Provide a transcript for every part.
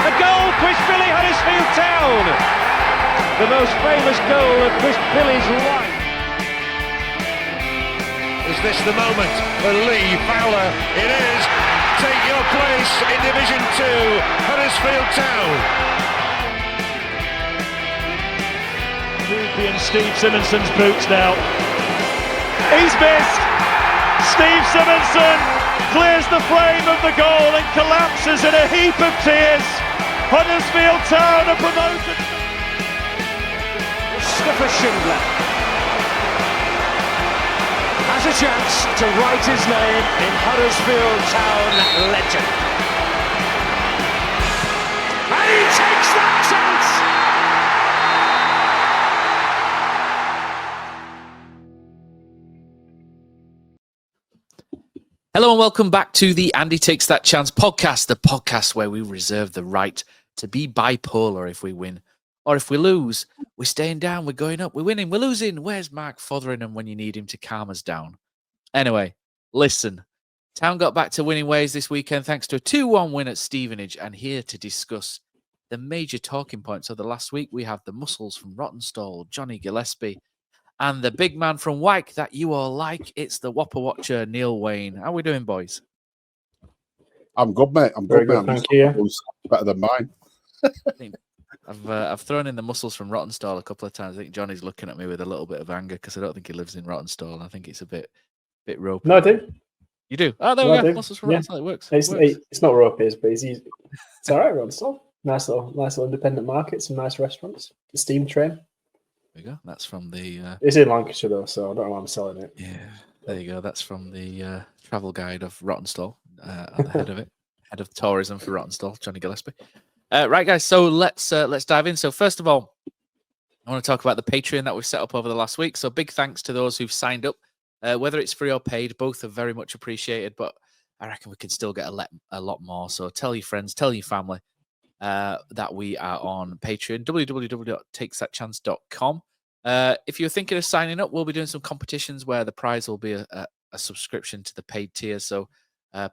A goal, Chris Billy, Huddersfield Town. The most famous goal of Chris Billy's life. Is this the moment for Lee Fowler? It is. Take your place in Division 2, Huddersfield Town. Ruben and Steve Simonson's boots now. He's missed. Steve Simonson clears the frame of the goal and collapses in a heap of tears. Huddersfield Town are promoted. Mustafa Schindler has a chance to write his name in Huddersfield Town legend. And he takes that chance! Hello and welcome back to the Andy Takes That Chance podcast, the podcast where we reserve the right to be bipolar if we win. Or if we lose, we're staying down, we're going up, we're winning, we're losing. Where's Mark Fotheringham when you need him to calm us down? Anyway, listen. Town got back to winning ways this weekend thanks to a 2-1 win at Stevenage. And here to discuss the major talking points of the last week, we have the muscles from Rottenstall, Jonny Gillespie, and the big man from Wyke that you all like. It's the Whopper Watcher, Neil Wayne. How are we doing, boys? I'm good, mate. I'm Very good, good, mate. thank you. Better than mine. I've thrown in the muscles from Rottenstall a couple of times. I think Johnny's looking at me with a little bit of anger because I don't think he lives in Rottenstall. I think it's a bit ropey. No, I do. You do? Oh, there we go. Muscles from Rottenstall. It works. It's not ropey, but it's easy. It's all right, Rottenstall. Nice little independent market, some nice restaurants. The steam train. There you go. That's from the... It's in Lancashire, though, so I don't know why I'm selling it. Yeah, there you go. That's from the travel guide of Rottenstall, at the head of it. Head of tourism for Rottenstall, Jonny Gillespie. Right, guys, so let's dive in. So first of all, I want to talk about the Patreon that we've set up over the last week. So big thanks to those who've signed up. Whether it's free or paid, both are very much appreciated, but I reckon we can still get a lot more. So tell your friends, tell your family that we are on Patreon, www.takesthatchance.com. If you're thinking of signing up, we'll be doing some competitions where the prize will be a subscription to the paid tier. So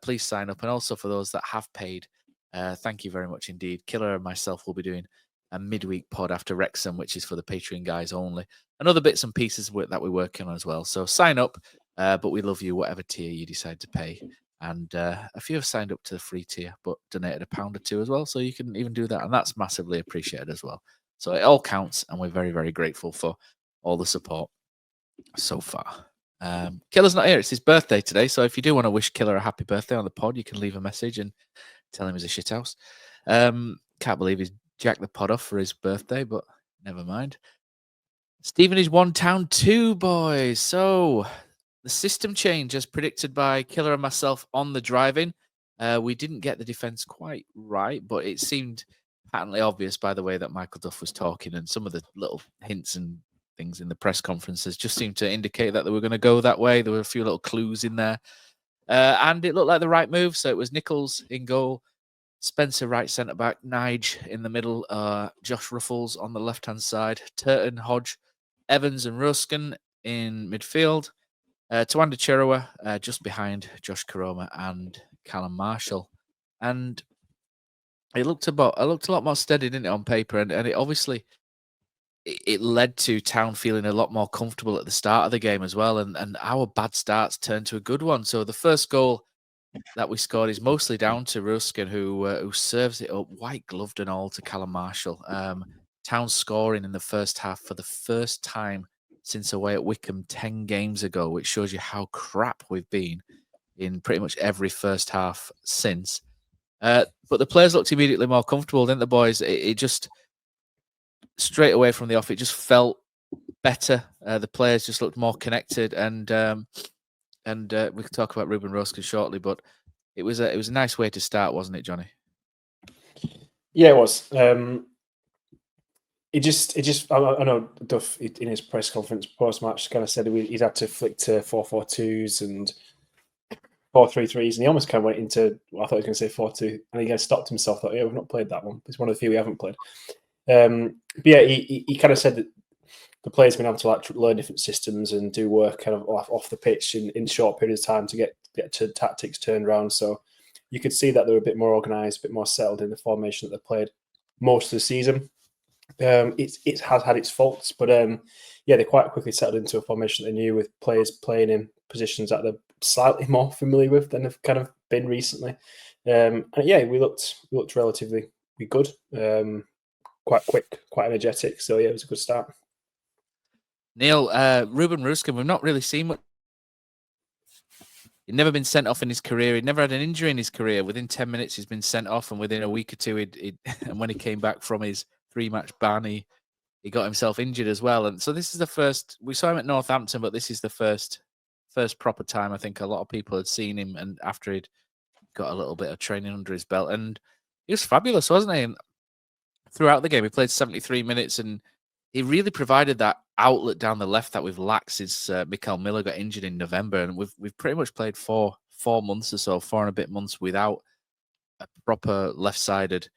please sign up. And also for those that have paid, thank you very much indeed. Killer and myself will be doing a midweek pod after Wrexham, which is for the Patreon guys only, and other bits and pieces that we're working on as well. So sign up, but we love you, whatever tier you decide to pay. And a few have signed up to the free tier, but donated £1 or £2 as well. So you can even do that. And that's massively appreciated as well. So it all counts. And we're very, very grateful for all the support so far. Killer's not here. It's his birthday today. So if you do want to wish Killer a happy birthday on the pod, you can leave a message and tell him he's a shithouse. Can't believe he's jacked the pod off for his birthday, but never mind. Stevenage 1, Town 2, boys. So the system change, as predicted by Killer and myself on the drive-in. We didn't get the defence quite right, but it seemed patently obvious by the way that Michael Duff was talking, and some of the little hints and things in the press conferences just seemed to indicate that they were going to go that way. There were a few little clues in there. And it looked like the right move. So it was Nichols in goal, Spencer right centre-back, Nige in the middle, Josh Ruffles on the left-hand side, Turton, Hodge, Evans and Roosken in midfield, Tawanda Chirua just behind Josh Karoma and Callum Marshall. And it looked a lot more steady, didn't it, on paper? And it obviously... it led to Town feeling a lot more comfortable at the start of the game as well. And our bad starts turned to a good one. So the first goal that we scored is mostly down to Roosken, who serves it up, white gloved and all, to Callum Marshall. Town scoring in the first half for the first time since away at Wickham 10 games ago, which shows you how crap we've been in pretty much every first half since. But the players looked immediately more comfortable, didn't the boys? It just... straight away from the off, it just felt better. The players just looked more connected, and we can talk about Ruben Roosken shortly. But it was a nice way to start, wasn't it, Jonny? Yeah, it was. I know Duff in his press conference post match kind of said he'd had to flick to 4-4-2s and 4-3-3s, and he almost kind of went into, I thought he was going to say 4-2, and he kind of stopped himself. Thought, yeah, we've not played that one. It's one of the few we haven't played. But yeah, he kind of said that the players been able to learn different systems and do work kind of off the pitch in short periods of time to get to tactics turned around. So you could see that they were a bit more organised, a bit more settled in the formation that they played most of the season. It has had its faults, but they quite quickly settled into a formation they knew, with players playing in positions that they're slightly more familiar with than they've kind of been recently. And we looked relatively good, quite quick, quite energetic. So it was a good start. Neil, Ruben Roosken, we've not really seen much. He'd never been sent off in his career. He'd never had an injury in his career. Within 10 minutes, he's been sent off, and within a week or two, and when he came back from his 3-match ban, he got himself injured as well. And so this is the first, we saw him at Northampton, but this is the first proper time I think a lot of people had seen him, and after he'd got a little bit of training under his belt. And he was fabulous, wasn't he? And throughout the game, he played 73 minutes, and he really provided that outlet down the left that we've lacked since Mikael Miller got injured in November. And we've pretty much played four months or so, 4 and a bit months without a proper left-sided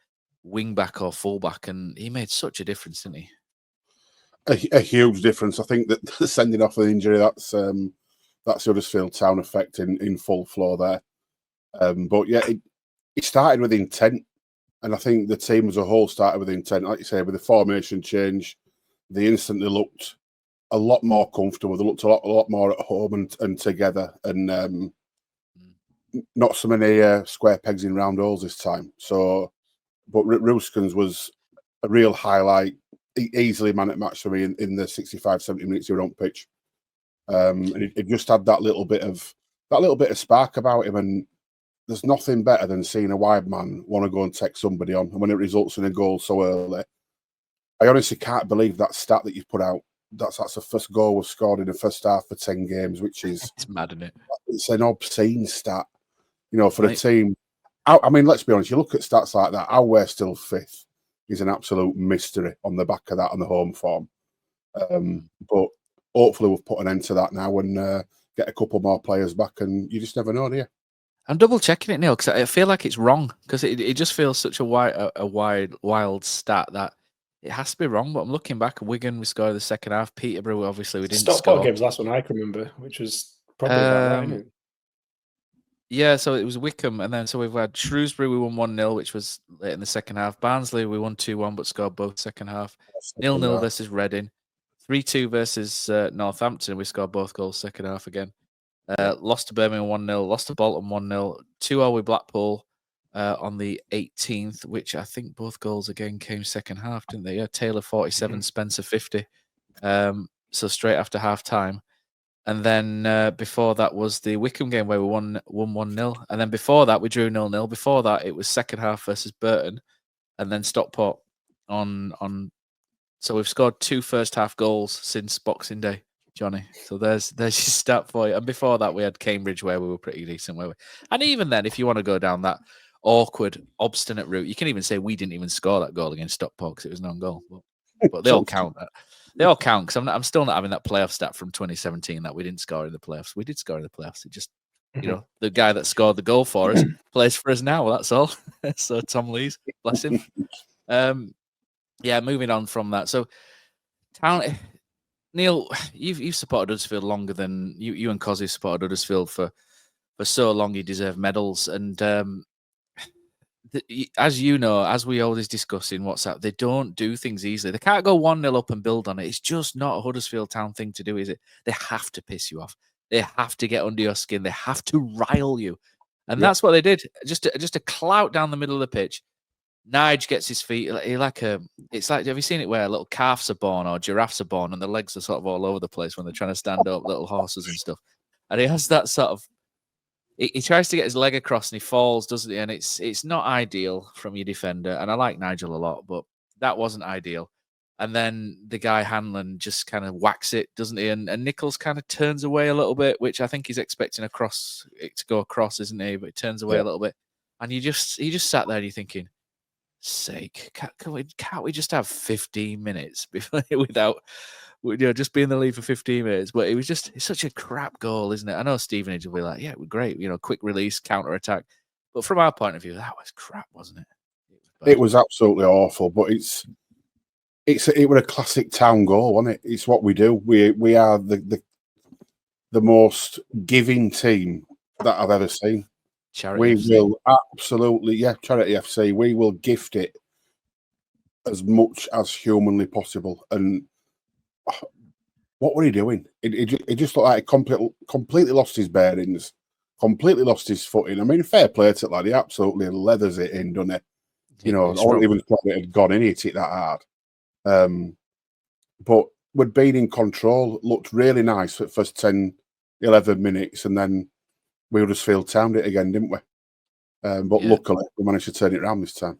wing back or full back, and he made such a difference, didn't he? A huge difference. I think that the sending off an injury, that's Huddersfield Town effect in full flow there. But yeah, it started with intent, and I think the team as a whole started with intent. Like you say, with the formation change, they instantly looked a lot more comfortable. They looked a lot more at home and together, and not so many square pegs in round holes this time. So, but Roosken's was a real highlight, easily man at match for me in the 65, 70 minutes he was on pitch. And it just had that little bit of spark about him, and there's nothing better than seeing a wide man want to go and take somebody on, and when it results in a goal so early. I honestly can't believe that stat that you've put out. That's the first goal was scored in the first half for 10 games, which is it's mad, isn't it? It's an obscene stat, for a team. I mean, let's be honest. You look at stats like that. How we're still 5th is an absolute mystery on the back of that on the home form. But hopefully we've put an end to that now and get a couple more players back. And you just never know, do you? I'm double checking it, Neil, because I feel like it's wrong, because it just feels such a wild stat that it has to be wrong. But I'm looking back. Wigan, we scored the second half. Peterborough, obviously, we didn't score. Stockport game's last one I can remember, which was probably about that, isn't it? Yeah, so it was Wickham, and then so we've had Shrewsbury, we won 1-0, which was late in the second half. Barnsley, we won 2-1, but scored both second half. 0-0 versus Reading. 3-2 versus Northampton, we scored both goals second half again. Lost to Birmingham 1-0, lost to Bolton 1-0, 2-0 with Blackpool on the 18th, which I think both goals again came second half, didn't they? Yeah, Taylor 47, Spencer 50. So straight after half time. And then before that was the Wickham game where we won 1-0. And then before that, we drew 0-0. Before that, it was second half versus Burton. And then Stockport on. So we've scored 2 first half goals since Boxing Day, Jonny. So there's your stat for you. And before that, we had Cambridge where we were pretty decent. And even then, if you want to go down that awkward, obstinate route, you can even say we didn't even score that goal against Stockport because it was non-goal. But they all count. They all count, because I'm still not having that playoff stat from 2017 that we didn't score in the playoffs. We did score in the playoffs. It just, the guy that scored the goal for us plays for us now. That's all. So Tom Lees, bless him. Moving on from that. So, Town, Neil, you've supported Huddersfield longer than you and Cozzy supported Huddersfield for so long. You deserve medals. And as you know, as we always discuss in WhatsApp, they don't do things easily. They can't go 1-0 up and build on it. It's just not a Huddersfield Town thing to do, is it? They have to piss you off. They have to get under your skin. They have to rile you. And that's what they did. Just a clout down the middle of the pitch. Nige gets his feet. It's like, have you seen it where little calves are born or giraffes are born and the legs are sort of all over the place when they're trying to stand up, little horses and stuff. And he has that sort of, he tries to get his leg across and he falls, doesn't he? And it's not ideal from your defender. And I like Nigel a lot, but that wasn't ideal. And then the guy Hanlon just kind of whacks it, doesn't he? And Nichols kind of turns away a little bit, which I think he's expecting it to go across, isn't he? But he turns away a little bit. And he just sat there and you're thinking, sake, can't we just have 15 minutes without just be in the lead for 15 minutes? But it's such a crap goal, isn't it? I know Stevenage will be like, yeah, we're great, quick release, counter attack. But from our point of view, that was crap, wasn't it? It was absolutely awful. But it was a classic Town goal, wasn't it? It's what we do. We are the most giving team that I've ever seen. Charity FC. will absolutely, Charity FC. We will gift it as much as humanly possible. And what were he doing? It just looked like he completely lost his bearings, completely lost his footing. I mean, fair play to that lad. He absolutely leathers it in, doesn't he? You know, I wouldn't even thought it had gone in. He hit it that hard. But we'd been in control, looked really nice for the first 10, 11 minutes, and then we just field-towned it again, didn't we? But luckily, we managed to turn it around this time.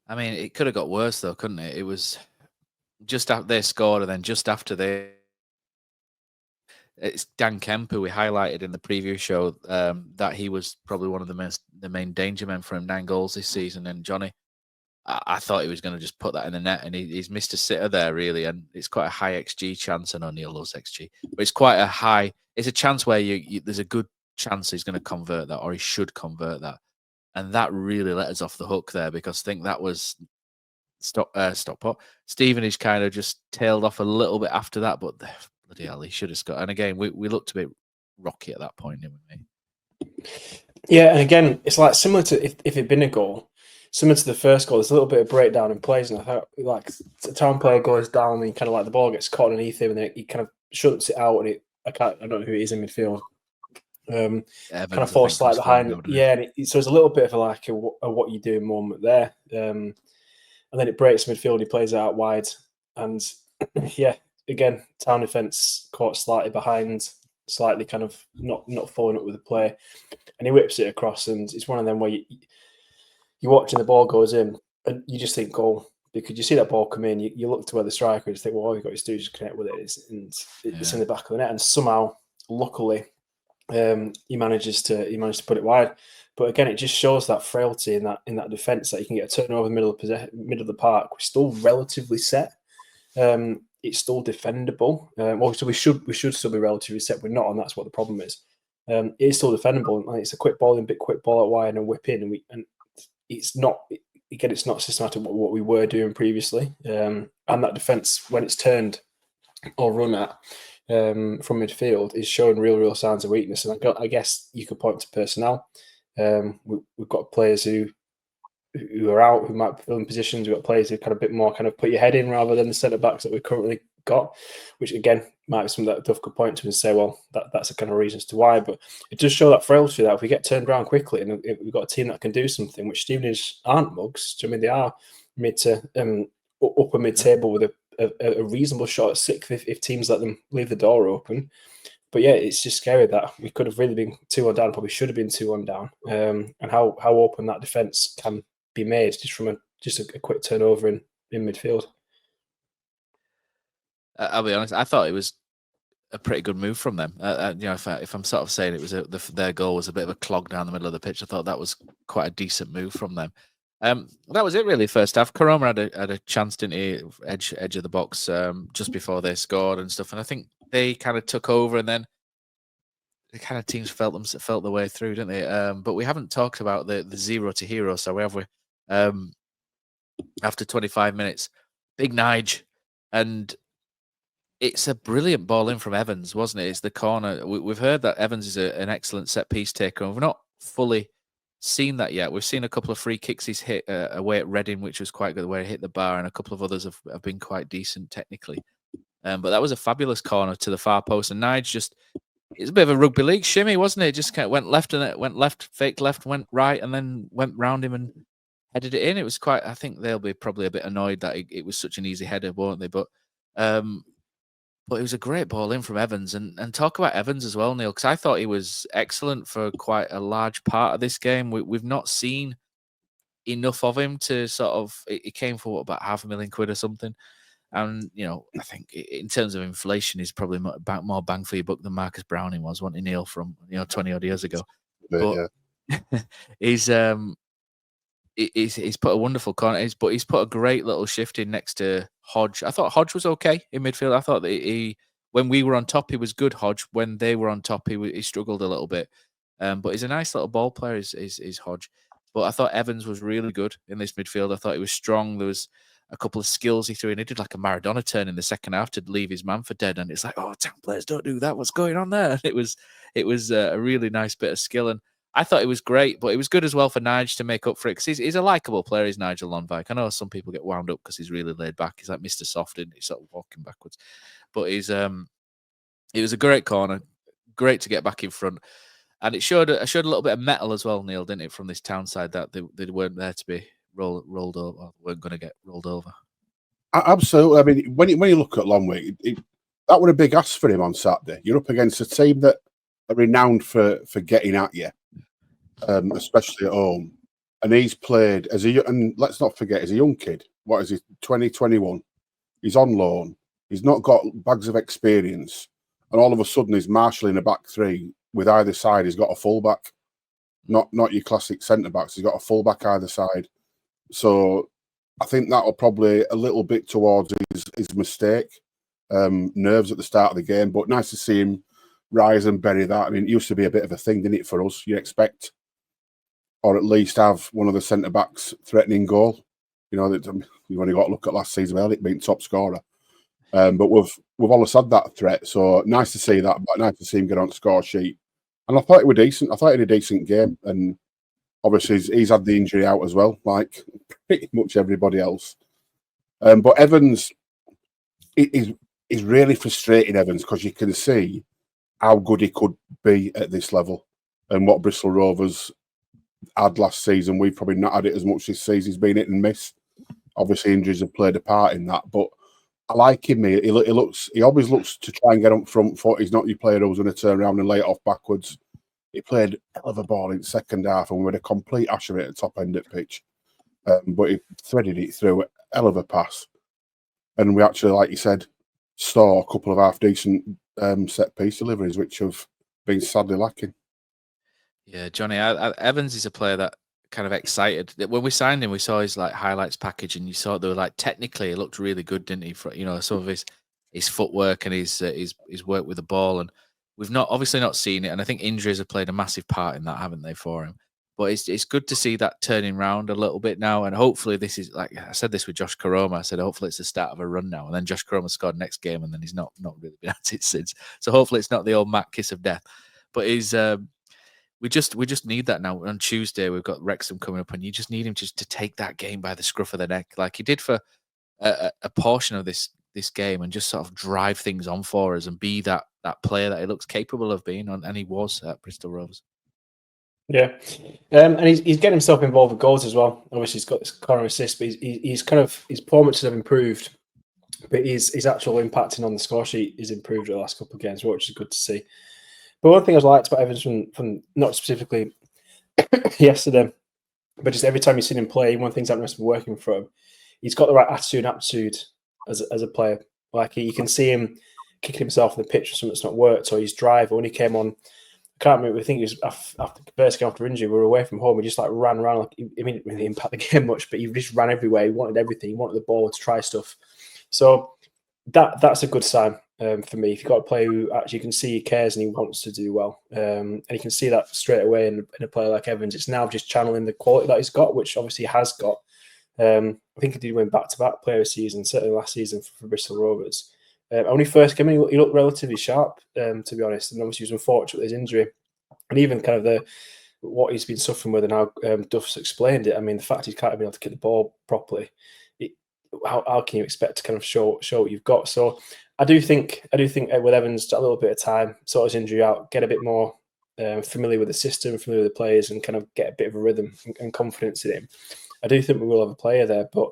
I mean, it could have got worse, though, couldn't it? It was just after they scored, and then just after it's Dan Kemp, who we highlighted in the preview show, that he was probably one of the main danger men for him, 9 goals this season. And Jonny, I thought he was going to just put that in the net, and he's missed a sitter there, really. And it's quite a high XG chance. I know Neil loves XG, but it's quite a high. It's a chance where there's a good chance he's going to convert that, or he should convert that. And that really let us off the hook there, because I think that was Stockport. Stevenage kind of just tailed off a little bit after that, but bloody hell, he should have scored. And again, we looked a bit rocky at that point, didn't we? Yeah, and again, it's like similar to if it'd been a goal, similar to the first goal, there's a little bit of breakdown in plays, and I thought like the town player goes down and kind of like the ball gets caught underneath him, and then he kind of shuts it out, and I don't know who it is in midfield. Evans, kind of falls slightly behind. And so it's a little bit of a what you doing moment there. And then it breaks midfield, he plays it out wide. And again, town defence caught slightly behind, slightly kind of not following up with the play. And he whips it across, and it's one of them where you're watching the ball goes in and you just think goal. Because you see that ball come in, you look to where the striker is, think, well, all you've got to do is just connect with it. It's in the back of the net. And somehow, luckily, he manages to put it wide. But again, it just shows that frailty in that defence, that you can get a turnover in the middle of the park. We're still relatively set. It's still defendable. So we should still be relatively set. We're not, and that's what the problem is. It is still defendable. And it's a quick ball out wide and a whip in, and it's not. Again, it's not systematic what we were doing previously. And that defence, when it's turned or run at from midfield, is showing real signs of weakness. And I guess you could point to personnel. We've got players who are out, who might be filling positions. We've got players who kind of a bit more kind of put your head in rather than the centre backs that we've currently got, which again might be something that Duff could point to and say, well, that's the kind of reasons to why. But it does show that frailty that if we get turned around quickly and if we've got a team that can do something, which Stevenage aren't mugs. I mean, they are mid to upper mid table with a reasonable shot at 6th if teams let them leave the door open. But yeah, it's just scary that we could have really been 2-1 down, probably should have been 2-1 down, and how open that defence can be made just from a quick turnover in midfield. I'll be honest, I thought it was a pretty good move from them. If I'm sort of saying it was their goal was a bit of a clog down the middle of the pitch, I thought that was quite a decent move from them. That was it really. First half, Koroma had a chance, didn't he? Edge of the box just before they scored and stuff. And I think they kind of took over, and then the kind of teams felt the way through, didn't they? But we haven't talked about the 0 to hero, so have we? After 25 minutes, big Nige, and it's a brilliant ball in from Evans, wasn't it? It's the corner. We've heard that Evans is an excellent set piece taker, and we've not fully seen that yet. We've seen a couple of free kicks he's hit away at Reading, which was quite good, where he hit the bar, and a couple of others have been quite decent technically. But that was a fabulous corner to the far post, and Nige it's a bit of a rugby league shimmy, wasn't it? Just kind of went left, and it went left, faked left, went right, and then went round him and headed it in. It was quite. I think they'll be probably a bit annoyed that it was such an easy header, won't they? But it was a great ball in from Evans, and talk about Evans as well, Neil, because I thought he was excellent for quite a large part of this game. We've not seen enough of him to sort of. It came for about £500,000 or something. And, I think in terms of inflation, he's probably more bang for your buck than Marcus Browning was, wasn't he, Neil, from 20-odd years ago. But he's put a wonderful corner, but he's put a great little shift in next to Hodge. I thought Hodge was okay in midfield. I thought that when we were on top, he was good, Hodge. When they were on top, he struggled a little bit. But he's a nice little ball player, is Hodge. But I thought Evans was really good in this midfield. I thought he was strong. There was a couple of skills he threw in. He did like a Maradona turn in the second half to leave his man for dead, and it's like, oh, town players don't do that. What's going on there? It was a really nice bit of skill, and I thought it was great, but it was good as well for Nige to make up for it, because he's a likeable player, is Nigel Lonvike. I know some people get wound up because he's really laid back. He's like Mr. Soft, and he's sort of walking backwards. But it was a great corner, great to get back in front. And it showed a little bit of metal as well, Neil, didn't it, from this town side, that they weren't there to be rolled over, or weren't going to get rolled over. Absolutely. I mean, when you look at Longwick, that was a big ask for him on Saturday. You're up against a team that are renowned for getting at you, especially at home. And he's played and let's not forget, he's a young kid. What is he, 20, 21? He's on loan. He's not got bags of experience. And all of a sudden, he's marshalling a back three with either side. He's got a fullback, not your classic centre backs. He's got a fullback either side. So I think that'll probably a little bit towards his mistake, nerves at the start of the game. But nice to see him rise and bury that. I mean, it used to be a bit of a thing, didn't it, for us? You expect, or at least have one of the centre backs threatening goal. You know, you've only got to look at last season, well, it being top scorer. But we've always had that threat. So nice to see that. But nice to see him get on the score sheet. And I thought it was decent. I thought he had a decent game. And obviously, he's had the injury out as well, like pretty much everybody else. But Evans is really frustrating, Evans, because you can see how good he could be at this level. And what Bristol Rovers had last season, we've probably not had it as much this season. He's been hit and miss. Obviously, injuries have played a part in that. But I like him. He always looks to try and get on front foot. He's not your player who's going to turn around and lay it off backwards. He played a hell of a ball in the second half, and we had a complete ash of it at the top end of the pitch. But he threaded it through a hell of a pass. And we actually, like you said, saw a couple of half-decent set-piece deliveries, which have been sadly lacking. Yeah, Jonny, Evans is a player that kind of excited. When we signed him, we saw his like highlights package, and you saw they were like technically he looked really good, didn't he? For some of his footwork and his work with the ball, and we've obviously not seen it. And I think injuries have played a massive part in that, haven't they, for him? But it's good to see that turning round a little bit now, and hopefully this is, like I said this with Josh Koroma. I said hopefully it's the start of a run now, and then Josh Koroma scored next game, and then he's not really been at it since. So hopefully it's not the old Matt kiss of death, but he's. We just need that now. On Tuesday, we've got Wrexham coming up, and you just need him just to take that game by the scruff of the neck, like he did for a portion of this game, and just sort of drive things on for us and be that player that he looks capable of being, and he was at Bristol Rovers. Yeah, and he's getting himself involved with goals as well. Obviously, he's got this corner assist, but he's kind of his performances have improved, but his actual impacting on the score sheet is improved the last couple of games, which is good to see. But one thing I liked about Evans from not specifically yesterday, but just every time you've seen him play, one of the things that must be working for him, he's got the right attitude and aptitude as a player. Like you can see him kicking himself on the pitch for something that's not worked, or his drive. Or when he came on, I can't remember. I think it was after first game after injury. We were away from home. He just like ran around. Like, I mean, it didn't impact the game much, but he just ran everywhere. He wanted everything. He wanted the ball to try stuff. So that's a good sign. For me, if you've got a player who actually can see he cares and he wants to do well, and you can see that straight away in a player like Evans, it's now just channeling the quality that he's got, which obviously he has got. I think he did win back-to-back player of the season, certainly last season for Bristol Rovers. When he first came in, he looked relatively sharp, to be honest, and obviously he was unfortunate with his injury, and even kind of what he's been suffering with and how Duff's explained it. I mean, the fact he can't have been able to kick the ball properly, how can you expect to kind of show what you've got? So I do think with Evans, a little bit of time, sort his injury out, get a bit more familiar with the system, familiar with the players, and kind of get a bit of a rhythm and confidence in him. I do think we will have a player there, but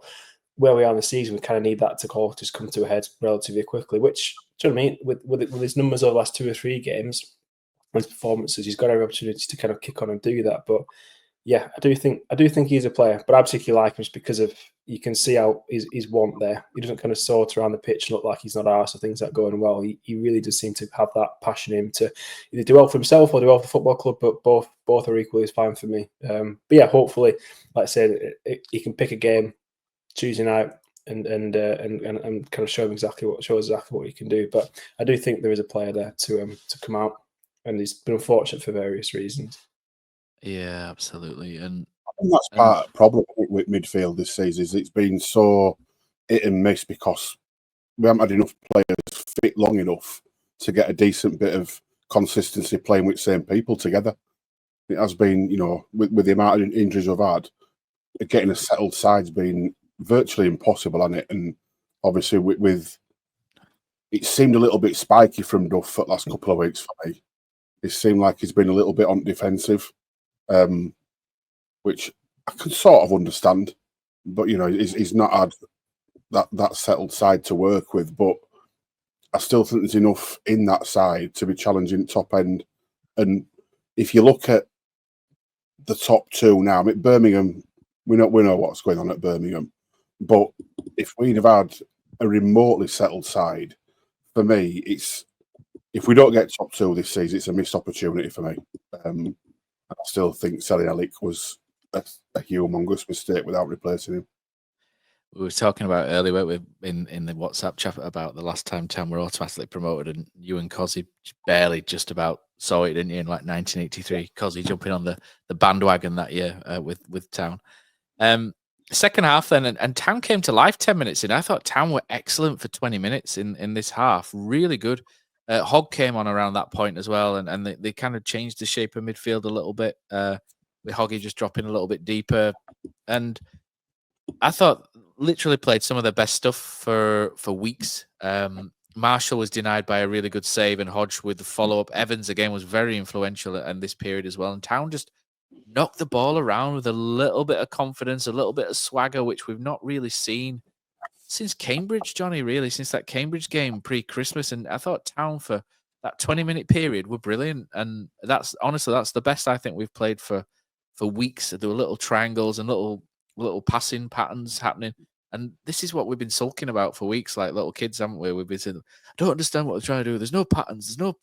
where we are in the season, we kind of need that to just come to a head relatively quickly. Which, do you know what I mean? With his numbers over the last 2 or 3 games, his performances, he's got every opportunity to kind of kick on and do that. But yeah, I do think he's a player, but I particularly like him just because of you can see how his want there. He doesn't kind of sort around the pitch and look like he's not arsed or things that going well. He really does seem to have that passion in him to either do well for himself or do well for the football club, but both are equally fine for me. But yeah, hopefully, like I said, he can pick a game Tuesday night and kind of show exactly what he can do. But I do think there is a player there to come out, and he's been unfortunate for various reasons. Yeah, absolutely. And I think that's part of the problem with midfield this season is it's been so hit and miss because we haven't had enough players fit long enough to get a decent bit of consistency playing with the same people together. It has been, with the amount of injuries we've had, getting a settled side's been virtually impossible, hasn't it? And obviously, with it seemed a little bit spiky from Duff for the last couple of weeks for me. It seemed like he's been a little bit on defensive, which I can sort of understand. But he's not had that settled side to work with. But I still think there's enough in that side to be challenging top end. And if you look at the top two now, I mean, Birmingham, we know what's going on at Birmingham. But if we'd have had a remotely settled side, for me, if we don't get top two this season, it's a missed opportunity for me. I still think selling Alec was a humongous mistake without replacing him. We were talking about earlier, weren't we, in the WhatsApp chat about the last time Town were automatically promoted, and you and Cozzy barely just about saw it, didn't you, in like 1983? Cozzy jumping on the bandwagon that year with Town. Second half then, and Town came to life 10 minutes in. I thought Town were excellent for 20 minutes in this half. Really good. Hogg came on around that point as well, and they kind of changed the shape of midfield a little bit, with Hoggy just dropping a little bit deeper. And I thought literally played some of their best stuff for weeks. Marshall was denied by a really good save, and Hodge with the follow-up. Evans, again, was very influential in this period as well. And Town just knocked the ball around with a little bit of confidence, a little bit of swagger, which we've not really seen since Cambridge, Jonny, really, since that Cambridge game pre-Christmas. And I thought Town for that 20-minute period were brilliant. And that's the best I think we've played for weeks. There were little triangles and little passing patterns happening. And this is what we've been sulking about for weeks, like little kids, haven't we? We've been saying, I don't understand what they're trying to do. There's no patterns. There's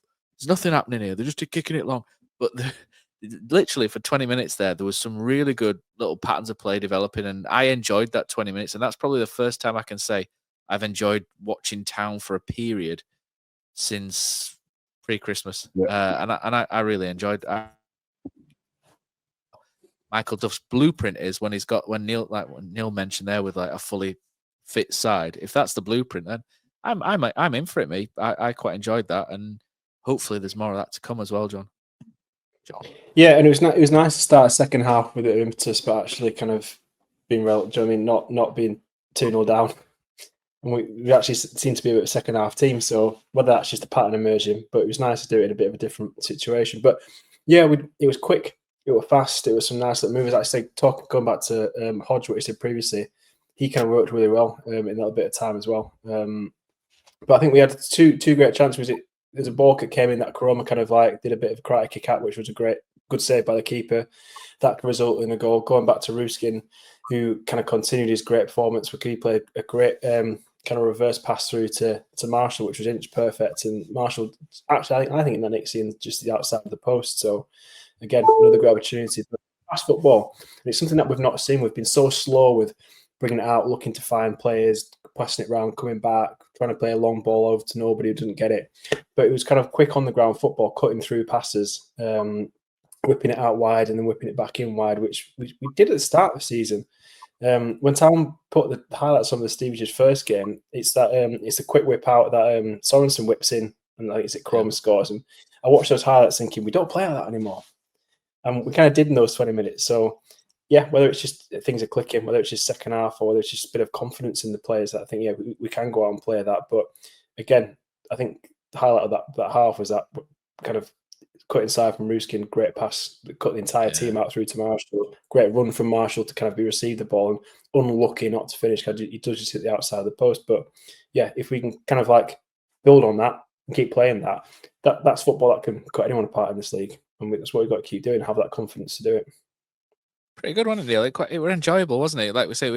nothing happening here. They're just kicking it long. But literally for 20 minutes there was some really good little patterns of play developing, and I enjoyed that 20 minutes. And that's probably the first time I can say I've enjoyed watching Town for a period since pre-Christmas. Yeah. And I really enjoyed Michael Duff's blueprint is when Neil mentioned there with like a fully fit side. If that's the blueprint, then I'm in for it, mate. I quite enjoyed that, and hopefully there's more of that to come as well, John. Yeah, and it was nice to start a second half with the impetus, but actually kind of being not being 2-0 down. And we actually seem to be a bit of a second half team. So whether that's just a pattern emerging, but it was nice to do it in a bit of a different situation. But yeah, it was quick. It was fast. It was some nice little moves. Actually, going back to Hodge, what he said previously, he kind of worked really well in that bit of time as well. But I think we had two great chances. There's a ball that came in that Koroma kind of like did a bit of a karate kick out, which was a good save by the keeper. That resulted in a goal. Going back to Roosken, who kind of continued his great performance, he played a great kind of reverse pass through to Marshall, which was inch perfect. And Marshall, actually, I think in that next scene, just the outside of the post. So again, another great opportunity. But fast football, and it's something that we've not seen. We've been so slow with bringing it out, looking to find players, passing it around, coming back, trying to play a long ball over to nobody who didn't get it. But it was kind of quick on the ground football, cutting through passes, whipping it out wide and then whipping it back in wide, which we did at the start of the season. When Town put the highlights on the Stevenage's first game, it's a quick whip out that Sorensen whips in, and I think it's Koroma scores. And I watched those highlights thinking, we don't play like that anymore. And we kind of did in those 20 minutes. So yeah, whether it's just things are clicking, whether it's just second half or whether it's just a bit of confidence in the players, I think, yeah, we can go out and play that. But again, I think the highlight of that half was that kind of cut inside from Roosken, great pass, cut the entire team out through to Marshall. Great run from Marshall to kind of receive the ball, and unlucky not to finish because he does just hit the outside of the post. But yeah, if we can kind of like build on that and keep playing that's football that can cut anyone apart in this league. And that's what we've got to keep doing, have that confidence to do it. Pretty good one, Neil. It were enjoyable, wasn't it? Like we say,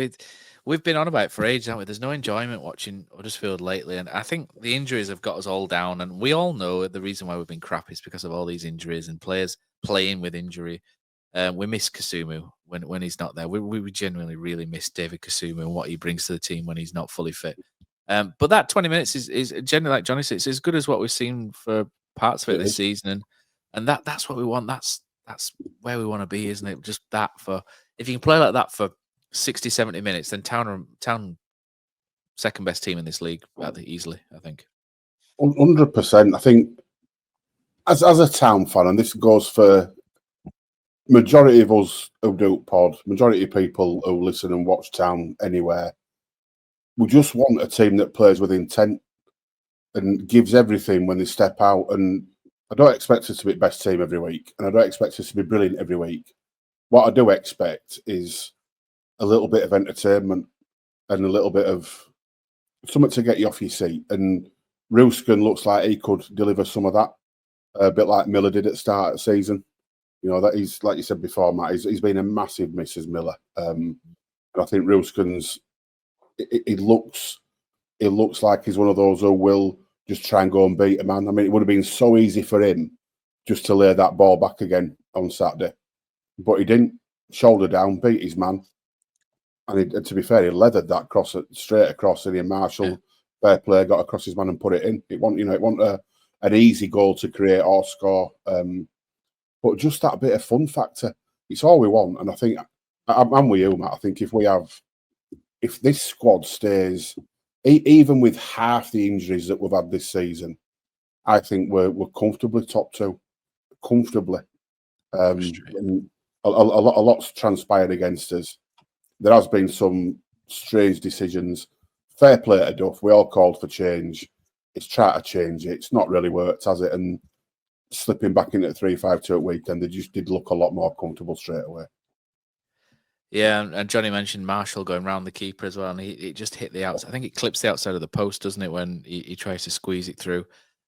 we've been on about it for ages, haven't we? There's no enjoyment watching Huddersfield lately, and I think the injuries have got us all down. And we all know the reason why we've been crap is because of all these injuries and players playing with injury. We miss Kasumu when he's not there. We genuinely really miss David Kasumu and what he brings to the team when he's not fully fit. But that 20 minutes is generally, like Jonny said, it's as good as what we've seen for parts of it this season, and that's what we want. That's where we want to be, isn't it? Just that if you can play like that for 60, 70 minutes, then Town second best team in this league easily, I think. 100%. I think as a Town fan, and this goes for majority of us who do pod, majority of people who listen and watch Town anywhere, we just want a team that plays with intent and gives everything when they step out. And I don't expect us to be best team every week, and I don't expect us to be brilliant every week. What I do expect is a little bit of entertainment and a little bit of something to get you off your seat. And Roosken looks like he could deliver some of that, a bit like Miller did at the start of the season. You know, that he's, like you said before, Matt, he's been a massive miss as Miller. And I think Roosken's, he looks like he's one of those who will just try and go and beat a man. I mean, it would have been so easy for him just to lay that ball back again on Saturday. But he didn't. Shoulder down, beat his man. And to be fair, he leathered that cross straight across, and Marshall, fair play, got across his man and put it in. It wasn't an easy goal to create or score. But just that bit of fun factor, it's all we want. And I think, I'm with you, Matt, I think if this squad stays, even with half the injuries that we've had this season, I think we're comfortably top two. Comfortably. And a lot's transpired against us. There has been some strange decisions. Fair play to Duff. We all called for change. It's tried to change it. It's not really worked, has it? And slipping back into 3-5-2 at weekend, they just did look a lot more comfortable straight away. Yeah, and Jonny mentioned Marshall going round the keeper as well, and it just hit the outside. I think it clips the outside of the post, doesn't it, when he tries to squeeze it through.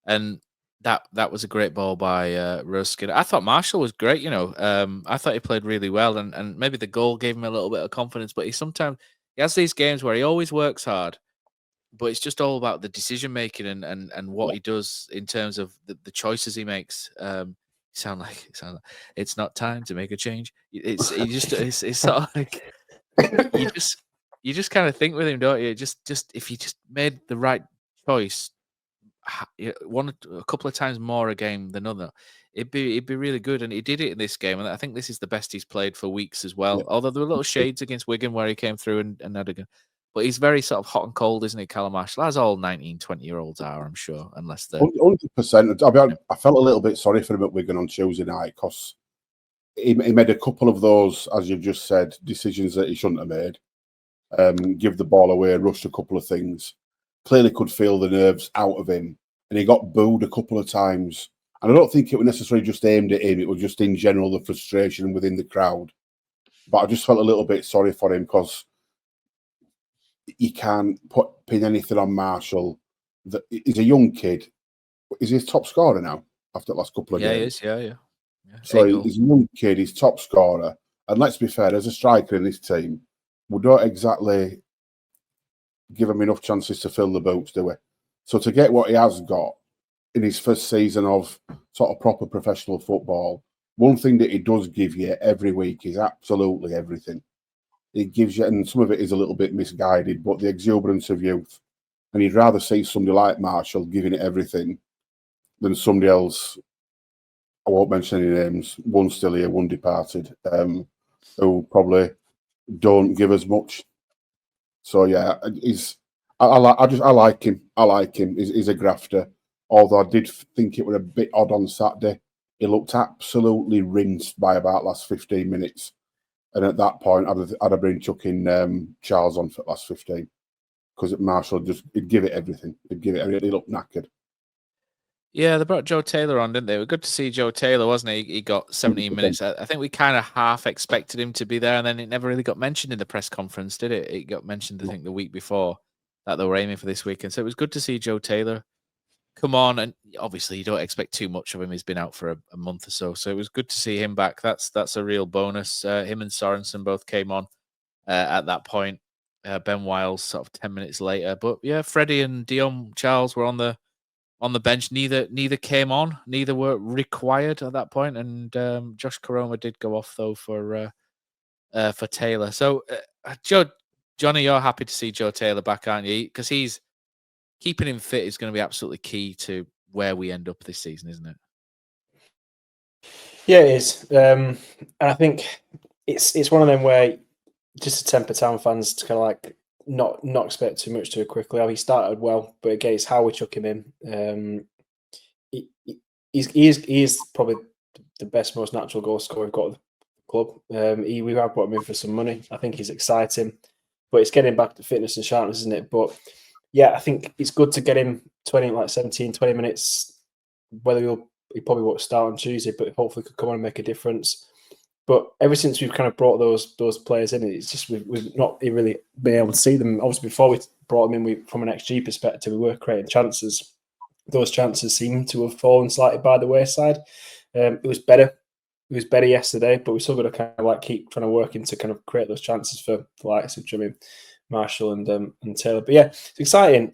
And that was a great ball by Roosken. I thought Marshall was great, you know. I thought he played really well, and maybe the goal gave him a little bit of confidence, but he has these games where he always works hard, but it's just all about the decision making and what he does in terms of the choices he makes. Sound like it's not time to make a change. It's sort of like you just kind of think with him, don't you? Just if you just made the right choice, a couple of times more a game than other, it'd be really good. And he did it in this game, and I think this is the best he's played for weeks as well. Yeah. Although there were little shades against Wigan where he came through and had a go. But he's very sort of hot and cold, isn't he, Callum Marshall? As all 19, 20-year-olds are, I'm sure, unless they're... 100%. I felt a little bit sorry for him at Wigan on Tuesday night because he made a couple of those, as you've just said, decisions that he shouldn't have made. Give the ball away, rushed a couple of things. Clearly could feel the nerves out of him. And he got booed a couple of times. And I don't think it was necessarily just aimed at him. It was just in general the frustration within the crowd. But I just felt a little bit sorry for him because you can't pin anything on Marshall. He's a young kid. Is he a top scorer now after the last couple of games? Yeah, he is. Yeah. So he's a young kid. He's top scorer. And let's be fair, as a striker in this team, we don't exactly give him enough chances to fill the boots, do we? So to get what he has got in his first season of sort of proper professional football, one thing that he does give you every week is absolutely everything. It gives you, and some of it is a little bit misguided, but the exuberance of youth. And you'd rather see somebody like Marshall giving it everything than somebody else, I won't mention any names, one still here, one departed, who probably don't give as much. So yeah, I like him. I like him. He's a grafter. Although I did think it was a bit odd on Saturday. He looked absolutely rinsed by about last 15 minutes. And at that point, I'd have been chucking Charles on for the last 15 because Marshall he'd give it everything. He looked knackered. Yeah, they brought Joe Taylor on, didn't they? It was good to see Joe Taylor, wasn't he? He got 17 minutes. I think we kind of half expected him to be there, and then it never really got mentioned in the press conference, did it? It got mentioned, I think, the week before that they were aiming for this weekend. So it was good to see Joe Taylor come on, and obviously you don't expect too much of him. He's been out for a month or so, so it was good to see him back. That's a real bonus. Him and Sorensen both came on at that point. Ben Wiles sort of 10 minutes later, but yeah, Freddie and Dion Charles were on the bench. Neither came on. Neither were required at that point, and Josh Koroma did go off though for Taylor. So Jonny, you're happy to see Joe Taylor back, aren't you? Because he's keeping him fit is going to be absolutely key to where we end up this season, isn't it? Yeah, it is. And I think it's one of them where just to temper Town fans to kind of like not expect too much too quickly. He started well, but again, it's how we chuck him in. He is probably the best, most natural goal scorer we've got club. We have brought him in for some money. I think he's exciting, but it's getting back to fitness and sharpness, isn't it? But yeah, I think it's good to get him 17, 20 minutes. Whether he probably won't start on Tuesday, but hopefully could come on and make a difference. But ever since we've kind of brought those players in, it's just we've not really been able to see them. Obviously, before we brought them in, from an XG perspective, we were creating chances. Those chances seem to have fallen slightly by the wayside. It was better. It was better yesterday, but we still got to kind of keep trying to work into kind of create those chances for the likes of Jimmy, Marshall, and Taylor. But yeah, it's exciting.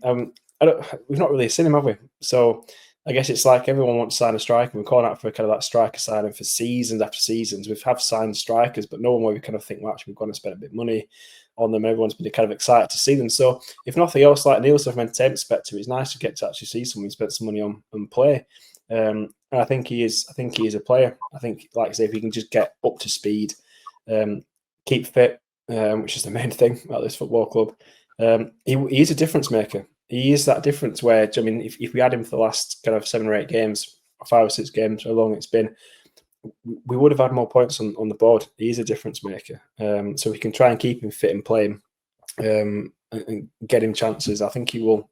We've not really seen him, have we? So I guess it's like everyone wants to sign a striker. We're calling out for kind of that striker signing for seasons after seasons. We've signed strikers, but no one where we kind of think, well, actually, we're going to spend a bit of money on them. Everyone's been kind of excited to see them. So if nothing else, like Neil said, from an entertainment perspective, it's nice to get to actually see someone spend some money on and play. And I think he is. I think he is a player. I think, like I say, if he can just get up to speed, keep fit, which is the main thing about this football club, he is a difference maker. He is that difference where, I mean, if we had him for the last kind of 7 or 8 games, or 5 or 6 games, how long it's been, we would have had more points on the board. He is a difference maker. So we can try and keep him fit and play him and get him chances. I think he will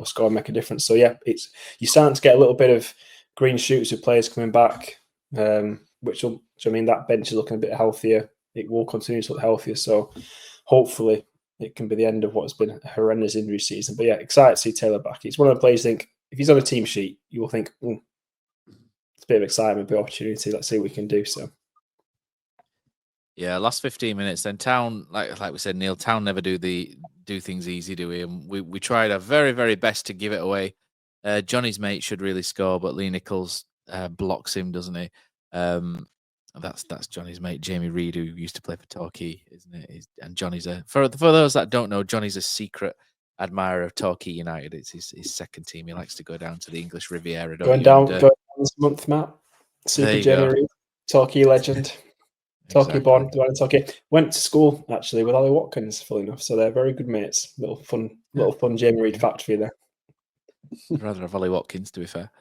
score and make a difference. So yeah, you're starting to get a little bit of green shoots with players coming back, which will, I mean, that bench is looking a bit healthier. It will continue to look healthier. So hopefully it can be the end of what's been a horrendous injury season. But yeah, excited to see Taylor back. He's one of the players, I think, if he's on a team sheet, you will think, it's a bit of excitement, a bit of opportunity. Let's see what we can do. So yeah, last 15 minutes. Then Town, like we said, Neil, Town never do things easy, do we? And we tried our very, very best to give it away. Jonny's mate should really score, but Lee Nichols blocks him, doesn't he? That's Jonny's mate, Jamie Reid, who used to play for Torquay, isn't it? And Jonny's for those that don't know, Jonny's a secret admirer of Torquay United. It's his second team. He likes to go down to the English Riviera. Going down this month, Matt. Super Jamie Reid, Torquay legend. Torquay born, Torquay. Went to school actually with Ollie Watkins, full enough. So they're very good mates. Little fun Jamie Reid fact for you there. I'd rather have Ollie Watkins, to be fair.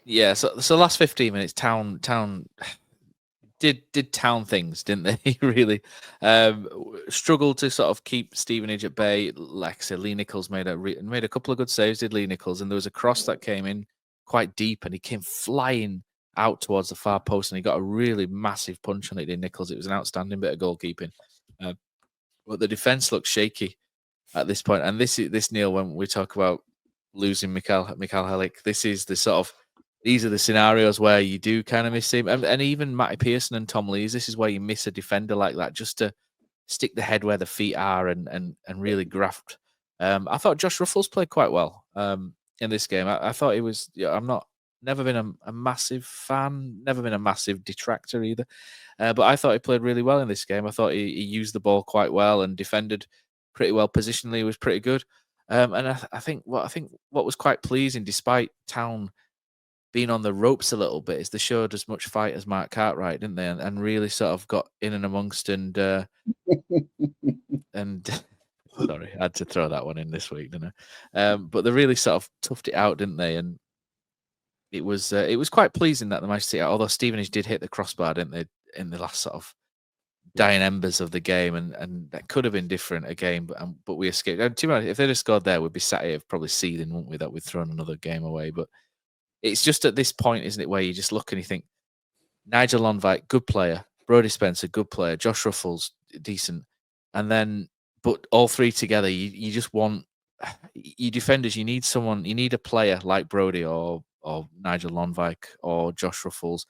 Yeah, so last 15 minutes, Town did Town things, didn't they? Really struggled to sort of keep Stevenage at bay. Like I said, Lee Nichols made a couple of good saves, did Lee Nichols, and there was a cross that came in quite deep, and he came flying out towards the far post, and he got a really massive punch on it, did Nichols. It was an outstanding bit of goalkeeping, but the defence looked shaky at this point. And this Neil, when we talk about losing Mikael Helik, these are the scenarios where you do kind of miss him. And even Matty Pearson and Tom Lees, this is where you miss a defender like that, just to stick the head where the feet are and really graft. I thought Josh Ruffles played quite well in this game. I thought he was, never been a massive fan, never been a massive detractor either. But I thought he played really well in this game. I thought he used the ball quite well and defended pretty well. Positionally, was pretty good. And I think what was quite pleasing, despite Town being on the ropes a little bit, is they showed as much fight as Mark Cartwright, didn't they? And really sort of got in and amongst and sorry, I had to throw that one in this week, didn't I? But they really sort of toughed it out, didn't they? And it was quite pleasing that they managed to see it, although Stevenage did hit the crossbar, didn't they, in the last sort of dying embers of the game, and that could have been different again, but we escaped. And to be honest, if they'd have scored there, we'd be sat here probably seething, wouldn't we, that we'd thrown another game away. But it's just at this point, isn't it, where you just look and you think, Nigel Lonvite, good player, Brodie Spencer, good player, Josh Ruffles, decent, and then, but all three together, you just want, you defenders, you need a player like Brodie or Nigel Lonvite or Josh Ruffles,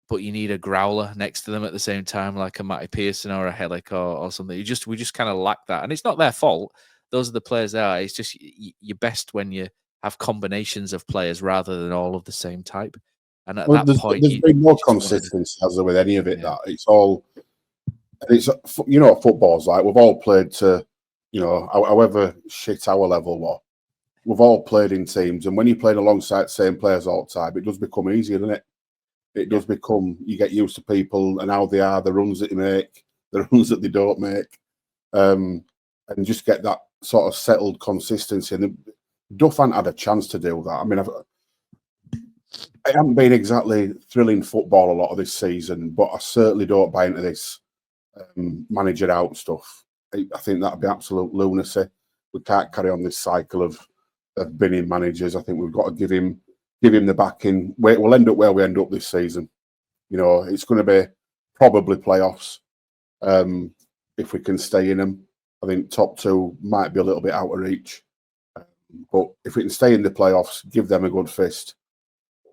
but you need a growler next to them at the same time, like a Matty Pearson or a Helik or something. We just kind of lack that, and it's not their fault. Those are the players they are. It's just you're best when you have combinations of players rather than all of the same type. And at that point, there's been no consistency, has there, with any of it. Yeah. That it's all, football's like we've all played to, however shit our level was. We've all played in teams, and when you're playing alongside the same players all the time, it does become easier, doesn't it? It does become, you get used to people and how they are, the runs that you make, the runs that they don't make, and just get that sort of settled consistency. And Duff hadn't had a chance to do that. I mean, it hasn't been exactly thrilling football a lot of this season, but I certainly don't buy into this manager out stuff. I think that'd be absolute lunacy. We can't carry on this cycle of binning managers. I think we've got to give him the backing. We'll end up where we end up this season. You know, it's going to be probably playoffs if we can stay in them. I think top two might be a little bit out of reach, but if we can stay in the playoffs, give them a good fist.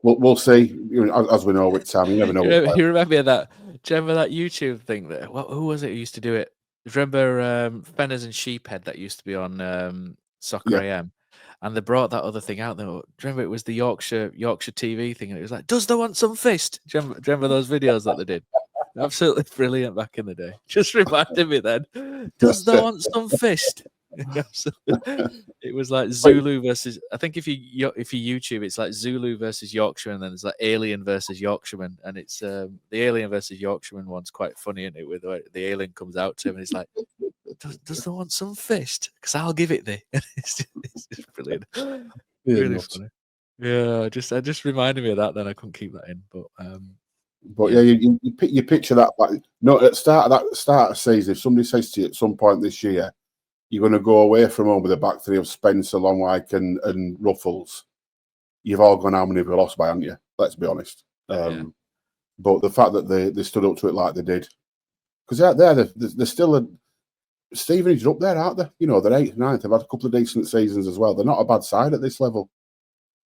We'll see. You know, as we know with time, you never know. You remember that? Do you remember that YouTube thing? Who was it who used to do it? Do you remember Fenners and Sheephead that used to be on Soccer AM? And they brought that other thing out there. Do you remember it was the Yorkshire TV thing? And it was like, does they want some fist? Do you remember those videos that they did? Absolutely brilliant back in the day. Just reminded me then. Does they want some fist? It was like Zulu versus. I think if you YouTube, it's like Zulu versus Yorkshire, and then there's like Alien versus Yorkshireman, and it's the Alien versus Yorkshireman one's quite funny, isn't it? With the alien comes out to him, and he's like, "Does they want some fist? Because I'll give it thee." It's just brilliant, really funny. Yeah, just reminded me of that. Then I couldn't keep that in, but yeah, you picture that. Like, no, at start of season, if somebody says to you at some point this year, you're going to go away from home with a back three of Spencer, Longwyke, and Ruffles, you've all gone how many have you lost by, haven't you? Let's be honest. But the fact that they stood up to it like they did, because they're still Stevenage are up there, aren't they? You know, they're 8th, 9th. They've had a couple of decent seasons as well. They're not a bad side at this level.